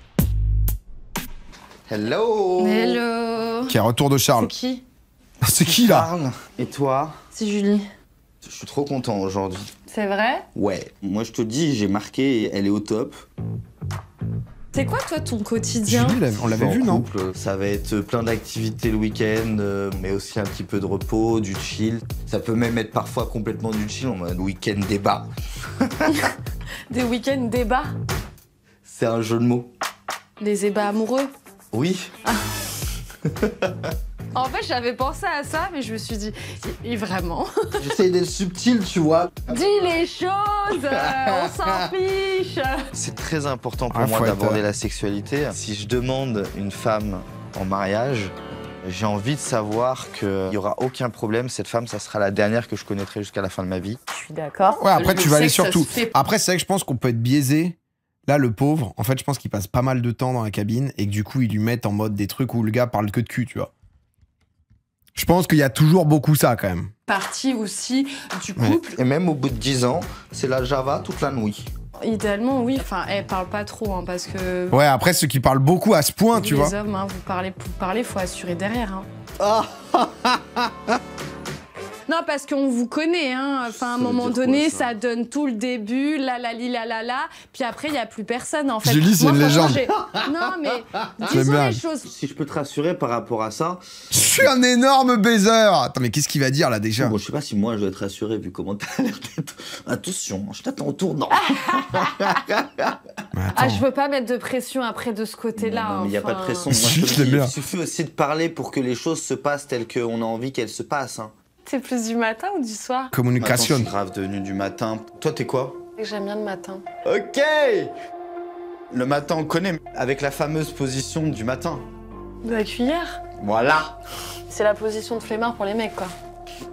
Hello. Hello. Qui est retour de Charles. C'est qui? C'est qui, là? Charles. Et toi? C'est Julie. Je suis trop content aujourd'hui. C'est vrai? Ouais. Moi, je te dis, j'ai marqué, elle est au top. C'est quoi, toi, ton quotidien? Julie, on l'avait vu, non? Ça va être plein d'activités le week-end, mais aussi un petit peu de repos, du chill. Ça peut même être parfois complètement du chill, en mode week-end débat. Des week-ends débats? C'est un jeu de mots. Des ébats amoureux? Oui. Ah. En fait, j'avais pensé à ça, mais je me suis dit, et vraiment? J'essaye d'être subtil, tu vois. Dis les choses, on s'en fiche. C'est très important pour moi d'aborder la sexualité. Si je demande une femme en mariage, j'ai envie de savoir qu'il n'y aura aucun problème. Cette femme, ça sera la dernière que je connaîtrai jusqu'à la fin de ma vie. Je suis d'accord. Ouais, après, tu vas aller sur tout. Après, c'est vrai que je pense qu'on peut être biaisé. Là, le pauvre, en fait, je pense qu'il passe pas mal de temps dans la cabine et que du coup, ils lui mettent en mode des trucs où le gars parle que de cul, tu vois. Je pense qu'il y a toujours beaucoup ça, quand même. Partie aussi du couple. Et même au bout de 10 ans, c'est la Java toute la nuit. Idéalement, oui. Enfin, elle parle pas trop, hein, parce que... Ouais, après, ceux qui parlent beaucoup à ce point, tu vois. Les hommes, hein, pour parler, faut assurer derrière. Hein. Non, parce qu'on vous connaît, hein. Enfin, à un moment donné, ça donne tout le début, la. Puis après, il n'y a plus personne, en fait. Julie, c'est une légende. Non, mais disons les choses. Si je peux te rassurer par rapport à ça... Je suis un énorme baiser. Attends, mais qu'est-ce qu'il va dire, là, déjà? Bon, je sais pas si moi, je dois être rassuré, vu comment t'as l'air d'être... Attention, je t'attends au tournant. Ah, je veux pas mettre de pression après de ce côté-là. Non, mais il n'y a pas de pression. Moi, il suffit aussi de parler pour que les choses se passent telles qu'on a envie qu'elles se passent, hein. T'es plus du matin ou du soir? Communication. Je suis grave devenu du matin. Toi, t'es quoi? J'aime bien le matin. Ok. Le matin, on connaît, avec la fameuse position du matin. De la cuillère? Voilà. C'est la position de flemmard pour les mecs, quoi.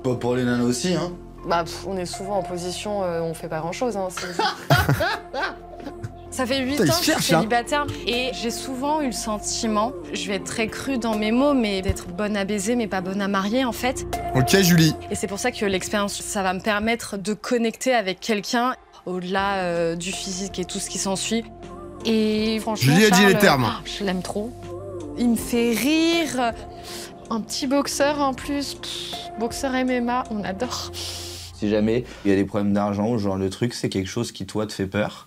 Pas pour les nanas aussi, hein. Bah, on est souvent en position, on fait pas grand-chose, hein. Ça fait 8 ans que je suis célibataire et j'ai souvent eu le sentiment, je vais être très crue dans mes mots, mais d'être bonne à baiser mais pas bonne à marier en fait. Ok Julie. Et c'est pour ça que l'expérience, ça va me permettre de connecter avec quelqu'un au-delà du physique et tout ce qui s'ensuit. Et franchement, Julie a dit les termes. Je l'aime trop. Il me fait rire. Un petit boxeur en plus. Boxeur MMA, on adore. Si jamais il y a des problèmes d'argent ou genre le truc, c'est quelque chose qui toi te fait peur?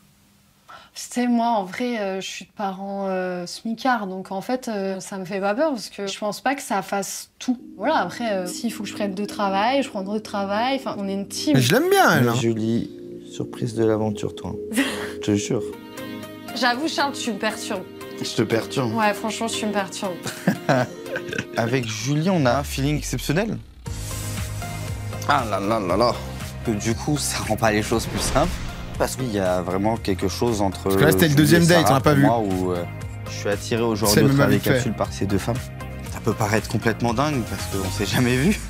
Tu sais, moi, en vrai, je suis de parents smicards, donc en fait, ça me fait pas peur parce que je pense pas que ça fasse tout. Voilà, après, s'il faut que je prenne de travail, je prendrai de travail, enfin, on est une team. Mais je l'aime bien, elle. Hein. Julie, surprise de l'aventure, toi. Je te jure. J'avoue, Charles, tu me perturbes. Je te perturbe? Ouais, franchement, tu me perturbes. Avec Julie, on a un feeling exceptionnel. Ah là là là là. Que du coup, ça rend pas les choses plus simples. Parce qu'il y a vraiment quelque chose entre... Parce que là, c'était le deuxième date, on l'a pas vu. Où je suis attiré aujourd'hui au travers des capsules par ces deux femmes. Ça peut paraître complètement dingue parce qu'on s'est jamais vu.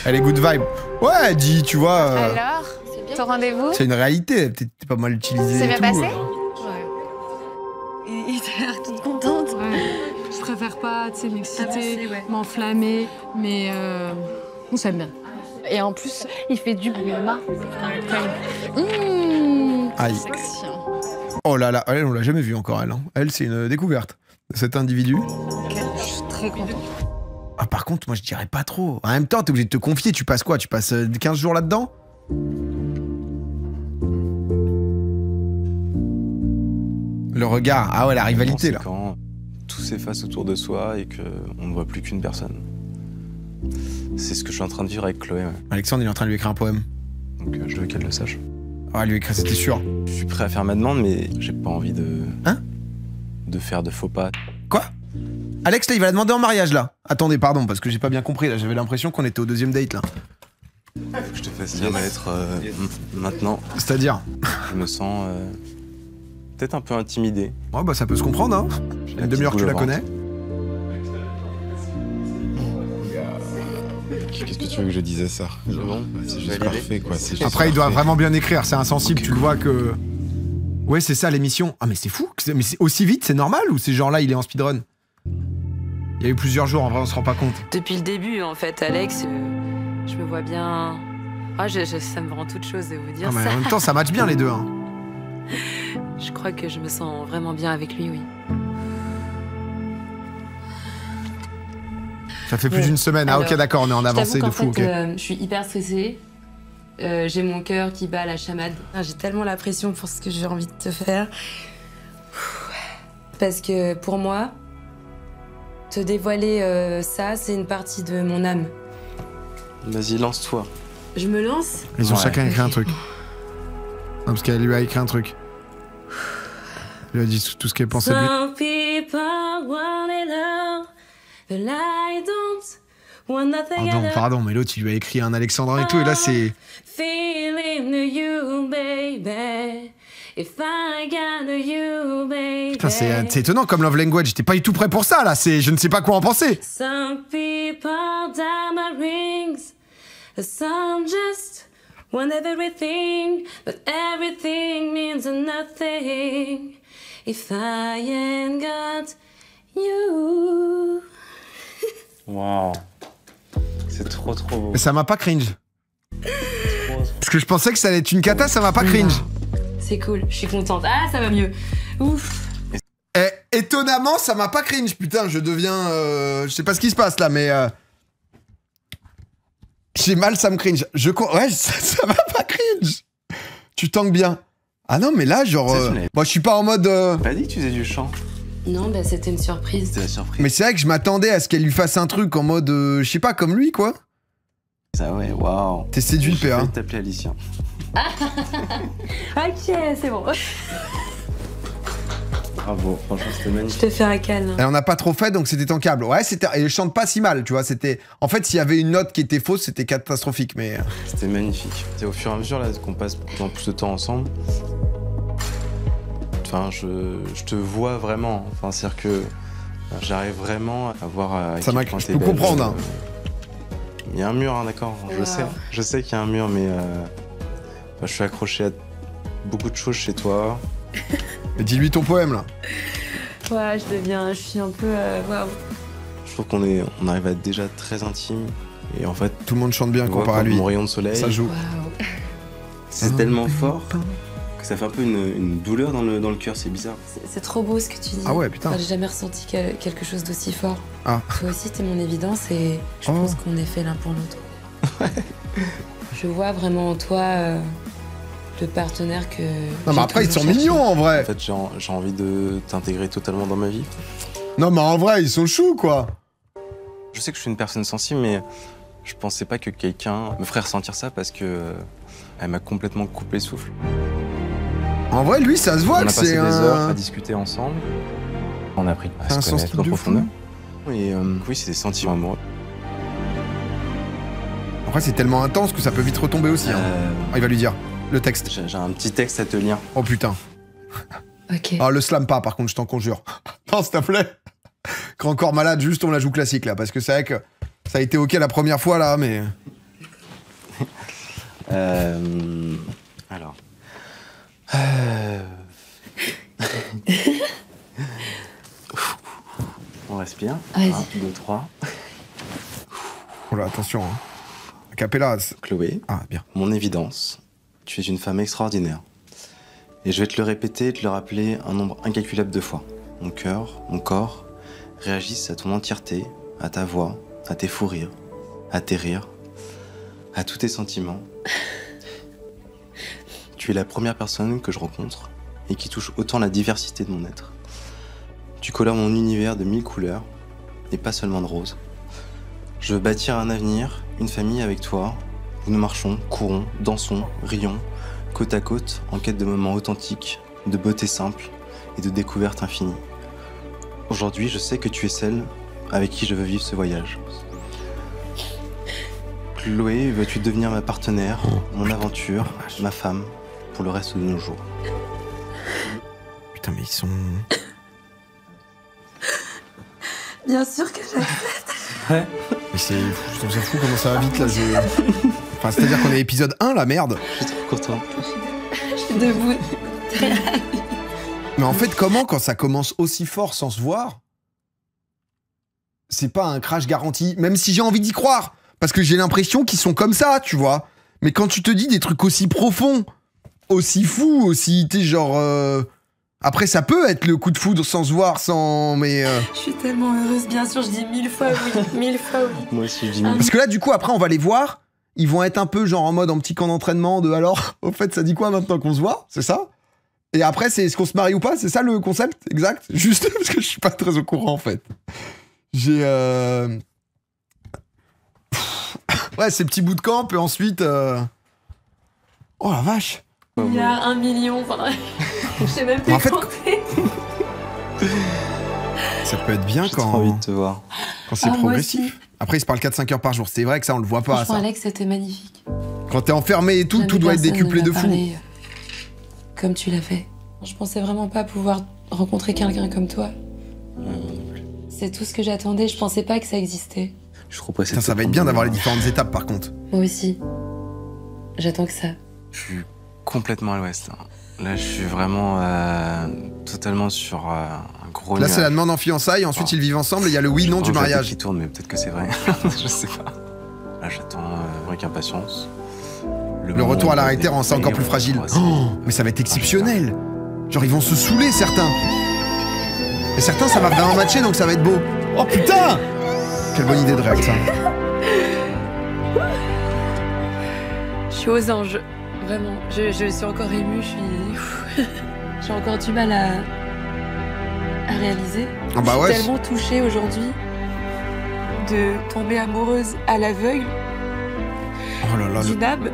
Elle est good vibe. Ouais, elle dit, tu vois... Alors, ton rendez-vous? C'est une réalité, t'es pas mal utilisé. C'est bien tout, passé? Ouais. Et t'as l'air toute contente? Ouais. Je préfère pas, tu sais, m'exciter, m'enflammer, mais on s'aime bien. Et en plus, il fait du MMA. Aïe. Sexy, hein. Oh là là, elle, on l'a jamais vue encore, elle. Hein. Elle, c'est une découverte. Cet individu. Ok, je suis très contente. Ah, par contre, moi, je dirais pas trop. En même temps, t'es obligé de te confier. Tu passes quoi? Tu passes 15 jours là-dedans? Le regard. Ah ouais, la rivalité, là. Quand tout s'efface autour de soi et qu'on ne voit plus qu'une personne. C'est ce que je suis en train de vivre avec Chloé. Ouais. Alexandre, il est en train de lui écrire un poème. Donc je veux qu'elle le sache. Ah, lui écrire, c'était sûr. Je suis prêt à faire ma demande, mais j'ai pas envie de... Hein? De faire de faux pas. Quoi? Alex, là, il va la demander en mariage, là. Attendez, pardon, parce que j'ai pas bien compris, là. J'avais l'impression qu'on était au deuxième date, là. Faut que je te fasse dire d'être maintenant. C'est-à-dire? Je me sens peut-être un peu intimidé. Ouais, bah ça peut se comprendre, hein. Une demi-heure, tu la connais. Qu'est-ce que tu veux que je dise à ça? C'est juste parfait, quoi. Après, il doit vraiment bien écrire, c'est insensible, tu le vois que... Ouais, c'est ça, l'émission. Ah, mais c'est fou. Mais c'est aussi vite, c'est normal ou ces gens-là, il est en speedrun? Il y a eu plusieurs jours, en vrai, on se rend pas compte. Depuis le début, en fait, Alex, je me vois bien... Ah, ça me rend toute chose de vous dire Ah, mais ça. en même temps, ça match bien, les deux, hein. Je crois que je me sens vraiment bien avec lui, oui. Ça fait plus d'une semaine. Ah, ok, d'accord, on est en avancée de fou, ok. Je suis hyper stressée. J'ai mon cœur qui bat à la chamade. J'ai tellement la pression pour ce que j'ai envie de te faire. Parce que pour moi, te dévoiler ça, c'est une partie de mon âme. Vas-y, lance-toi. Je me lance? Ils ont chacun écrit un truc. Non, parce qu'elle lui a écrit un truc. Elle lui a dit tout ce qu'elle pensait de lui. Some people want it all, but I don't want nothing Pardon, mais l'autre, il lui a écrit un alexandrin et tout, et là, c'est... Feeling to you, baby. If I got you, baby. Putain, c'est étonnant comme love language. J'étais pas du tout prêt pour ça, là. Je ne sais pas quoi en penser. Some people diamond rings, some just want everything, but everything means nothing if I ain't got you. Waouh. C'est trop beau. Mais ça m'a pas cringe. Parce que je pensais que ça allait être une cata, ça m'a pas cringe. C'est cool, je suis contente. Ah, ça va mieux. Ouf. Étonnamment, ça m'a pas cringe. Putain, je deviens... je sais pas ce qui se passe là, mais... J'ai mal, ça me cringe. Ouais, ça m'a pas cringe. Tu tangues bien. Ah non, mais là, genre... moi, je suis pas en mode... Pas dit que tu faisais du chant. Non, bah c'était une surprise. C'était la surprise. Mais c'est vrai que je m'attendais à ce qu'elle lui fasse un truc en mode... je sais pas, comme lui, quoi. Ça, ouais, waouh. T'es séduit, PA. Je vais t'appeler Alicia. Ok, c'est bon. Bravo, franchement, c'était magnifique. Je te fais un câlin. Elle en a pas trop fait, donc c'était tankable. Ouais, c'était... Elle chante pas si mal, tu vois. C'était... En fait, s'il y avait une note qui était fausse, c'était catastrophique, mais... C'était magnifique. C'est au fur et à mesure, là, qu'on passe plus de temps ensemble. Enfin, je te vois vraiment. Enfin, c'est-à-dire que j'arrive vraiment à voir... Ça m'a... Je peux comprendre, hein. Il y a un mur, hein, d'accord. Je sais qu'il y a un mur, mais... je suis accroché à beaucoup de choses chez toi. Mais dis-lui ton poème, là. Ouais, je suis un peu... waouh. Je trouve on arrive à être déjà très intime. Et en fait... Tout le monde chante bien comparé à lui. Mon rayon de soleil. Ça joue. Waouh. C'est tellement fort que ça fait un peu une douleur dans le cœur, c'est bizarre. C'est trop beau ce que tu dis. Ah ouais, putain. J'ai jamais ressenti quelque chose d'aussi fort. Ah. Toi aussi, t'es mon évidence et je pense qu'on est fait l'un pour l'autre. Ouais. Je vois vraiment en toi le partenaire que... Non, mais après, ils sont mignons, en vrai. En fait, j'ai envie de t'intégrer totalement dans ma vie. Non, mais en vrai, ils sont choux, quoi. Je sais que je suis une personne sensible, mais je pensais pas que quelqu'un me ferait ressentir ça parce que elle m'a complètement coupé le souffle. En vrai, lui, ça se voit que c'est On a passé des heures à discuter ensemble. On a appris à se connaître en profondeur. Et oui, c'est des sentiments amoureux. Après, c'est tellement intense que ça peut vite retomber aussi. Hein. Il va lui dire le texte. J'ai un petit texte à te lire. Oh putain. Ok. Ah, le slam pas, par contre, je t'en conjure. Non, s'il te plaît. Grand corps malade, juste on la joue classique là, parce que c'est vrai que ça a été ok la première fois là, mais. Alors. On respire. Vas-y. 1, 2, 3. Oh là, attention. Hein. Capella. Chloé. Ah, bien. Mon évidence. Tu es une femme extraordinaire. Et je vais te le répéter et te le rappeler un nombre incalculable de fois. Mon cœur, mon corps réagissent à ton entièreté, à ta voix, à tes fous rires, à tes rires, à tous tes sentiments. Tu es la première personne que je rencontre et qui touche autant la diversité de mon être. Tu colores mon univers de 1000 couleurs et pas seulement de rose. Je veux bâtir un avenir, une famille avec toi, où nous marchons, courons, dansons, rions, côte à côte, en quête de moments authentiques, de beauté simple et de découverte infinie. Aujourd'hui, je sais que tu es celle avec qui je veux vivre ce voyage. Chloé, veux-tu devenir ma partenaire, mon aventure, ma femme, pour le reste de nos jours? Putain, mais ils sont... Bien sûr que j'accepte. Ouais. Mais c'est... Je trouve ça fou comment ça va vite, là. Enfin, c'est-à-dire qu'on est épisode 1, la merde. Je suis trop content. Je suis debout. Mais en fait, comment, quand ça commence aussi fort sans se voir, c'est pas un crash garanti, même si j'ai envie d'y croire, parce que j'ai l'impression qu'ils sont comme ça, tu vois. Mais quand tu te dis des trucs aussi profonds, aussi fous, aussi, t'es genre... Après, ça peut être le coup de foudre sans se voir, sans... Mais... Je suis tellement heureuse, bien sûr, je dis 1000 fois oui, 1000 fois oui. Moi aussi, je dis 1000. Parce que là, du coup, après, on va les voir, ils vont être un peu genre en mode en petit camp d'entraînement de alors, au fait, ça dit quoi maintenant qu'on se voit, c'est ça? Et après, c'est est-ce qu'on se marie ou pas? C'est ça le concept exact? Juste parce que je suis pas très au courant en fait. J'ai ouais, ces petits bouts de camp et ensuite oh la vache. Il y a 1 million, enfin je sais même plus en fait, compter. Ça peut être bien quand... J'ai trop envie de te voir. Quand c'est progressif. Après, il se parle 4-5 heures par jour. C'est vrai que ça, on le voit pas. Franchement, ça. Alex, c'était magnifique. Quand t'es enfermé et tout, tout doit être décuplé de fou. Comme tu l'as fait. Je pensais vraiment pas pouvoir rencontrer quelqu'un comme toi. C'est tout ce que j'attendais. Je pensais pas que ça existait. Je suis trop pressé. Ça va être bien d'avoir les différentes étapes, par contre. Moi aussi. J'attends que ça. Je suis complètement à l'ouest. Là, je suis vraiment totalement sur un gros... Là, c'est la demande en fiançailles, ensuite ils vivent ensemble et il y a le oui-non du mariage. Qui tourne, mais peut-être que c'est vrai. Je sais pas. Là, j'attends avec impatience. Le retour à la réalité rend ça encore plus fragile. Oh, mais ça va être exceptionnel. Genre, ils vont se saouler, certains. Et certains, ça va vraiment matcher, donc ça va être beau. Oh putain! Quelle bonne idée de réact, ça. Je suis aux anges. Vraiment. Je suis encore émue, j'ai encore du mal à réaliser. Ah bah ouais. Je suis tellement touchée aujourd'hui de tomber amoureuse à l'aveugle d'une âme.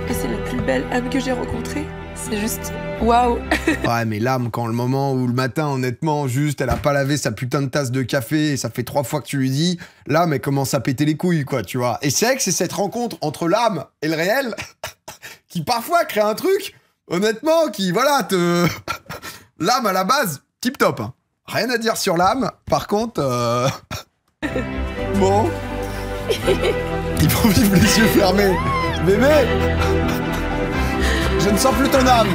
Et c'est la plus belle âme que j'ai rencontrée. C'est juste waouh. Ouais, mais l'âme, quand le moment où le matin, honnêtement, juste, elle a pas lavé sa putain de tasse de café et ça fait 3 fois que tu lui dis, l'âme, elle commence à péter les couilles, quoi, tu vois. Et c'est vrai que c'est cette rencontre entre l'âme et le réel qui parfois crée un truc, honnêtement, qui, voilà, te... L'âme, à la base, tip top. Hein. Rien à dire sur l'âme. Par contre, bon... Il faut vivre les yeux fermés. Bébé, je ne sens plus ton âme.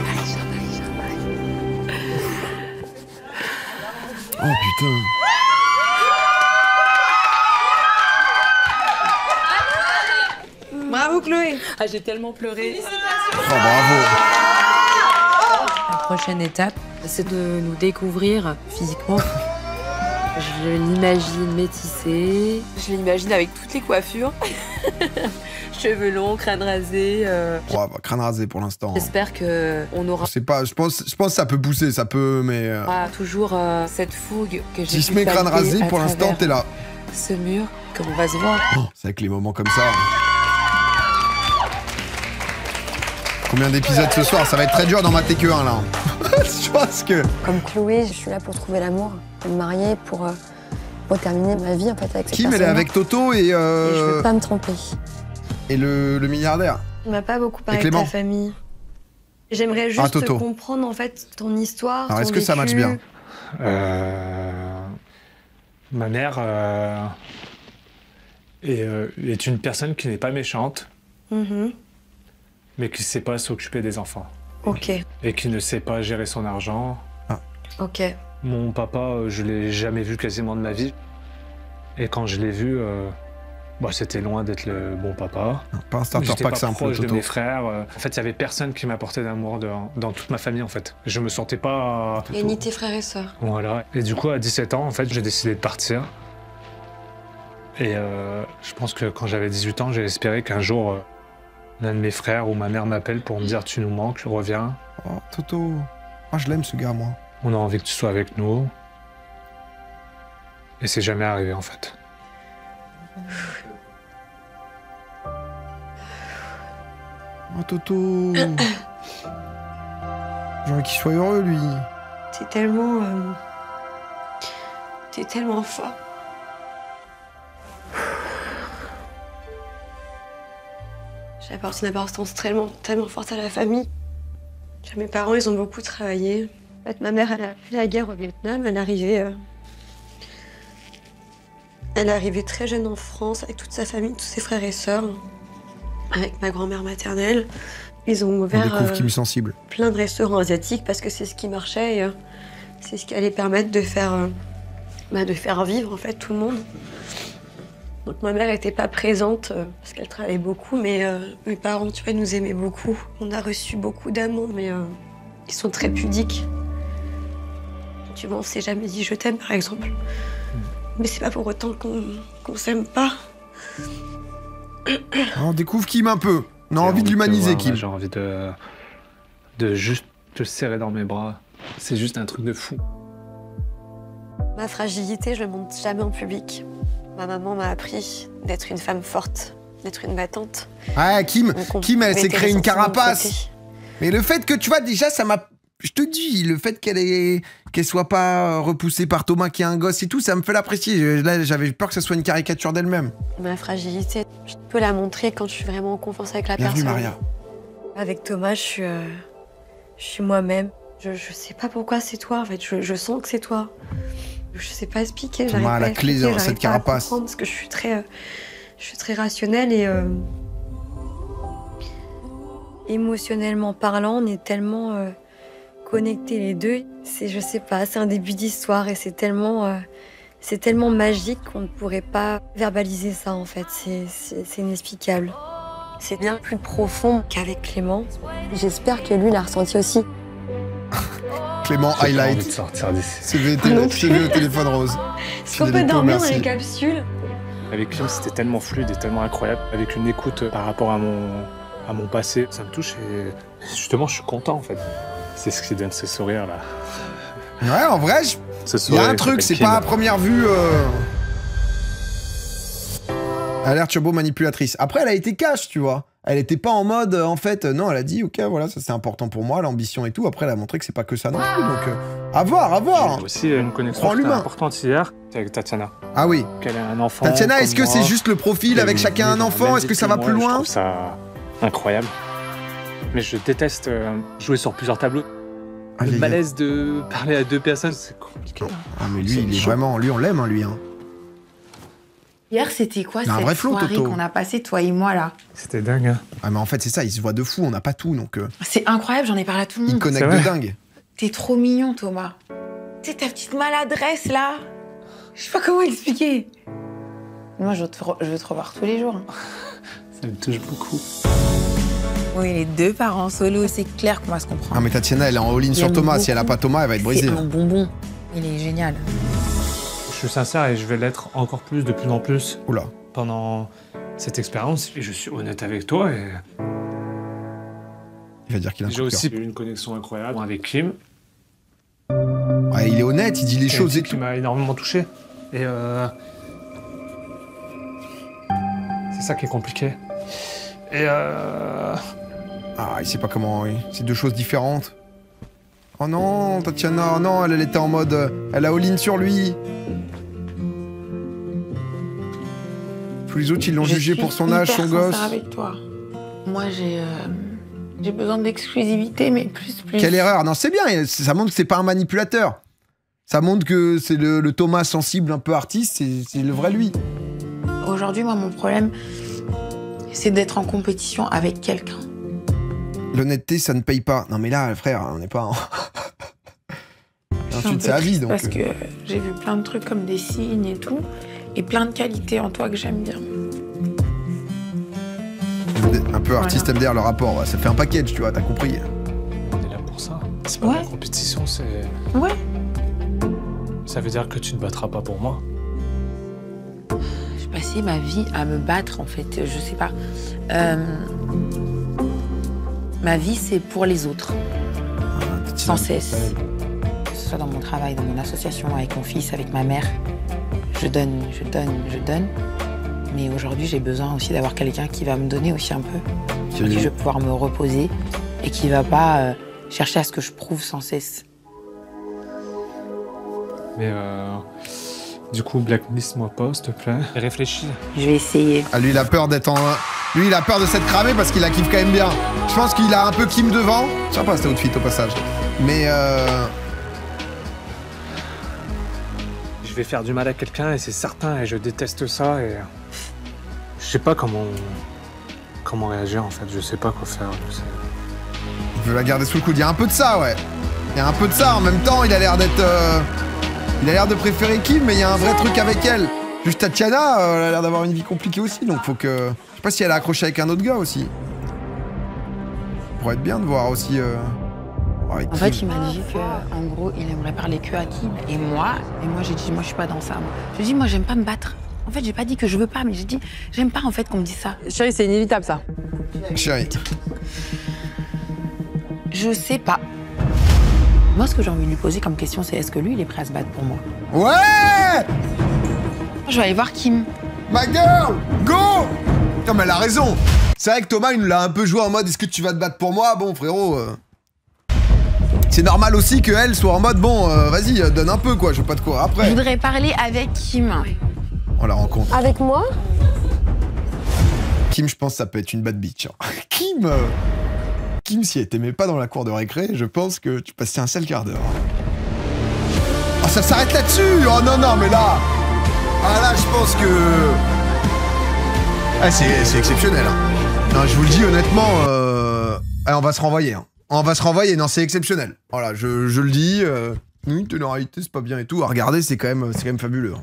Oh putain. Bravo Chloé. Ah, j'ai tellement pleuré. Oh bravo. La prochaine étape, c'est de nous découvrir physiquement. Je l'imagine métissée. Je l'imagine avec toutes les coiffures. Cheveux longs, crâne rasé. Oh, bah, crâne rasé pour l'instant. J'espère qu'on aura... Je sais pas, je pense que ça peut pousser, ça peut, mais... toujours cette fougue que j'ai Si je mets crâne rasé, pour l'instant, t'es là. Ce mur, qu'on va se voir. Oh, c'est avec les moments comme ça. Combien d'épisodes ce soir? Ça va être très dur d'en mater que un, là. Je pense que... Comme Chloé, je suis là pour trouver l'amour, pour me marier, pour terminer ma vie, en fait, avec cette Kim, elle est avec Toto et... Et je veux pas me tromper. Et le milliardaire. On m'a pas beaucoup parlé de ta famille. J'aimerais juste comprendre, en fait, ton histoire. Alors, est-ce que ça matche bien? Ma mère est une personne qui n'est pas méchante, mais qui ne sait pas s'occuper des enfants. Ok. Et qui ne sait pas gérer son argent. Ok. Mon papa, je l'ai jamais vu quasiment de ma vie. Et quand je l'ai vu, Bah, c'était loin d'être le bon papa. Non, pas un starter pack simple, proche de Toto. mes frères. En fait, il y avait personne qui m'apportait d'amour dans toute ma famille, en fait. Je me sentais pas... Et ni tes frères et sœurs. Voilà. Et du coup, à 17 ans, en fait, j'ai décidé de partir. Et je pense que quand j'avais 18 ans, j'ai espéré qu'un jour, l'un de mes frères ou ma mère m'appelle pour me dire « Tu nous manques, reviens. » Oh, Toto. Moi, je l'aime, ce gars, moi. On a envie que tu sois avec nous. Et c'est jamais arrivé, en fait. Oh, Toto. J'ai envie qu'il soit heureux, lui. T'es tellement... T'es tellement fort. J'apporte une importance tellement forte à la famille. Mes parents, ils ont beaucoup travaillé. En fait, ma mère, elle a fait la guerre au Vietnam. Elle est arrivée très jeune en France avec toute sa famille, tous ses frères et sœurs, avec ma grand-mère maternelle. Ils ont ouvert plein de restaurants asiatiques parce que c'est ce qui marchait et c'est ce qui allait permettre de faire vivre en fait tout le monde. Donc ma mère n'était pas présente parce qu'elle travaillait beaucoup, mais mes parents, tu vois, nous aimaient beaucoup. On a reçu beaucoup d'amour, mais ils sont très pudiques. Tu vois, on s'est jamais dit je t'aime, par exemple. Mais c'est pas pour autant qu'on s'aime pas. On découvre Kim un peu. On a envie de l'humaniser, Kim. J'ai envie de juste te serrer dans mes bras. C'est juste un truc de fou. Ma fragilité, je le montre jamais en public. Ma maman m'a appris d'être une femme forte, d'être une battante. Ah, Kim, elle s'est créée une carapace. Mais le fait que, tu vois, déjà, ça m'a... Je te dis, le fait qu'elle soit pas repoussée par Thomas qui est un gosse et tout, ça me fait l'apprécier. Là, j'avais peur que ça soit une caricature d'elle-même. Ma fragilité, je peux la montrer quand je suis vraiment en confiance avec la personne. Bienvenue, Maria. Avec Thomas, je suis moi-même. Je sais pas pourquoi c'est toi, en fait. Je sens que c'est toi. Je sais pas expliquer. Thomas a la clé dans cette carapace. Parce que je suis très rationnelle et émotionnellement parlant, on est tellement connectés les deux. Je sais pas, c'est un début d'histoire et c'est tellement magique qu'on ne pourrait pas verbaliser ça en fait. C'est inexplicable. C'est bien plus profond qu'avec Clément. J'espère que lui l'a ressenti aussi. Clément highlight. CV au téléphone rose. Est-ce qu'on peut dormir dans les capsules? Avec Kim, c'était tellement fluide et tellement incroyable. Avec une écoute par rapport à mon passé, ça me touche et justement, je suis content en fait. C'est ce qui donne ce sourire là. Ouais, en vrai, il y a un truc, c'est pas à première vue. Elle a l'air turbo manipulatrice. Après, elle a été cash, tu vois. Elle était pas en mode, en fait, non, elle a dit, ok, voilà, ça c'est important pour moi, l'ambition et tout. Après, elle a montré que c'est pas que ça non plus, donc à voir, à voir. J'ai aussi une connexion importante hier avec Tatiana. Ah oui. Qu'elle a un enfant. Tatiana, est-ce que c'est juste le profil avec chacun un enfant? Est-ce que ça va plus loin? Je trouve ça incroyable. Mais je déteste jouer sur plusieurs tableaux. Le malaise de parler à deux personnes, c'est compliqué. Ah mais lui, il est vraiment, lui on l'aime, hein, lui. Hein. Hier, c'était quoi cette soirée qu'on a passée, toi et moi, là? C'était dingue. Hein. Ah mais en fait, c'est ça, il se voit de fou, on n'a pas tout, donc... C'est incroyable, j'en ai parlé à tout le monde. Il connecte de dingue. T'es trop mignon, Thomas. Tu sais, ta petite maladresse, là. Je sais pas comment expliquer. Moi, je veux te revoir tous les jours. Hein. Ça me touche beaucoup. Oui, les deux parents solo, c'est clair qu'on va se comprendre. Ah mais Tatiana, elle est en all-in sur Thomas, si elle a pas Thomas, elle va être brisée. C'est un bonbon. Il est génial. Je suis sincère et je vais l'être encore plus, de plus en plus. Oula. Pendant cette expérience, et je suis honnête avec toi et... Il va dire qu'il a un J'ai aussi eu une connexion incroyable avec Kim. Ouais, il est honnête, il dit les choses et tout. Qui m'a énormément touché. Et c'est ça qui est compliqué. Et Ah, il sait pas comment... C'est deux choses différentes. Oh non, Tatiana, non, elle était en mode... Elle a all-in sur lui. Tous les autres, ils l'ont jugé pour son âge, son gosse. Avec toi. Moi, j'ai besoin d'exclusivité, mais plus. Quelle erreur. Non, c'est bien, ça montre que c'est pas un manipulateur. Ça montre que c'est le Thomas sensible, un peu artiste, c'est le vrai lui. Aujourd'hui, moi, mon problème, c'est d'être en compétition avec quelqu'un. L'honnêteté, ça ne paye pas. Non mais là, frère, on n'est pas en... Ensuite, c'est à vie, donc... Parce que j'ai vu plein de trucs comme des signes et tout, et plein de qualités en toi que j'aime bien. Un peu artiste MDR, le rapport. Ouais. Ça fait un package, tu vois, t'as compris. On est là pour ça. C'est pas la compétition, c'est... Ouais. Ça veut dire que tu ne battras pas pour moi. J'ai passé ma vie à me battre, en fait. Je sais pas. Ma vie, c'est pour les autres. Sans cesse. Que ce soit dans mon travail, dans mon association, avec mon fils, avec ma mère. Je donne, je donne, je donne. Mais aujourd'hui, j'ai besoin aussi d'avoir quelqu'un qui va me donner aussi un peu. Sur qui je vais pouvoir me reposer et qui va pas chercher à ce que je prouve sans cesse. Mais du coup, blacklist-moi pas, s'il te plaît. Réfléchis. Je vais essayer. Ah, lui, il a peur d'être en... Lui, il a peur de s'être cramé parce qu'il la kiffe quand même bien. Je pense qu'il a un peu Kim devant. Sympa, cet outfit, au passage. Mais Je vais faire du mal à quelqu'un et c'est certain, et je déteste ça, et... Je sais pas comment réagir, en fait. Je sais pas quoi faire. Il veut la garder sous le coude. Il y a un peu de ça, ouais. Il y a un peu de ça. En même temps, il a l'air d'être... Il a l'air de préférer Kim, mais il y a un vrai truc avec elle. Juste Tatiana, elle a l'air d'avoir une vie compliquée aussi, donc faut que... Je sais pas si elle a accroché avec un autre gars aussi. Ça pourrait être bien de voir aussi... En fait, il m'a dit qu'en gros, il aimerait parler que à Kim. Et moi j'ai dit, moi, je suis pas dans ça. Je dis, moi, j'aime pas me battre. En fait, j'ai pas dit que je veux pas, mais j'ai dit, j'aime pas en fait qu'on me dise ça. Chérie, c'est inévitable ça. Chérie. Je sais pas. Moi, ce que j'ai envie de lui poser comme question, c'est est-ce que lui, il est prêt à se battre pour moi? Ouais! Je vais aller voir Kim. Ma girl! Go! Non, mais elle a raison. C'est vrai que Thomas, il nous l'a un peu joué en mode, est-ce que tu vas te battre pour moi? Bon, frérot... C'est normal aussi qu'elle soit en mode, bon, vas-y, donne un peu, quoi, je veux pas te courir après. Je voudrais parler avec Kim. On la rencontre. Avec moi? Kim, je pense que ça peut être une bad bitch. Hein. Kim, si elle t'aimait pas dans la cour de récré, je pense que tu passais un sale quart d'heure. Oh, ça s'arrête là-dessus! Oh non, non, mais là... Ah là, je pense que... Ah, c'est exceptionnel. Hein. Non, je vous le dis honnêtement, allez, on va se renvoyer. Hein. On va se renvoyer, non, c'est exceptionnel. Voilà, je le dis, oui, téléréalité, c'est pas bien et tout. À regarder, c'est quand même fabuleux. Hein.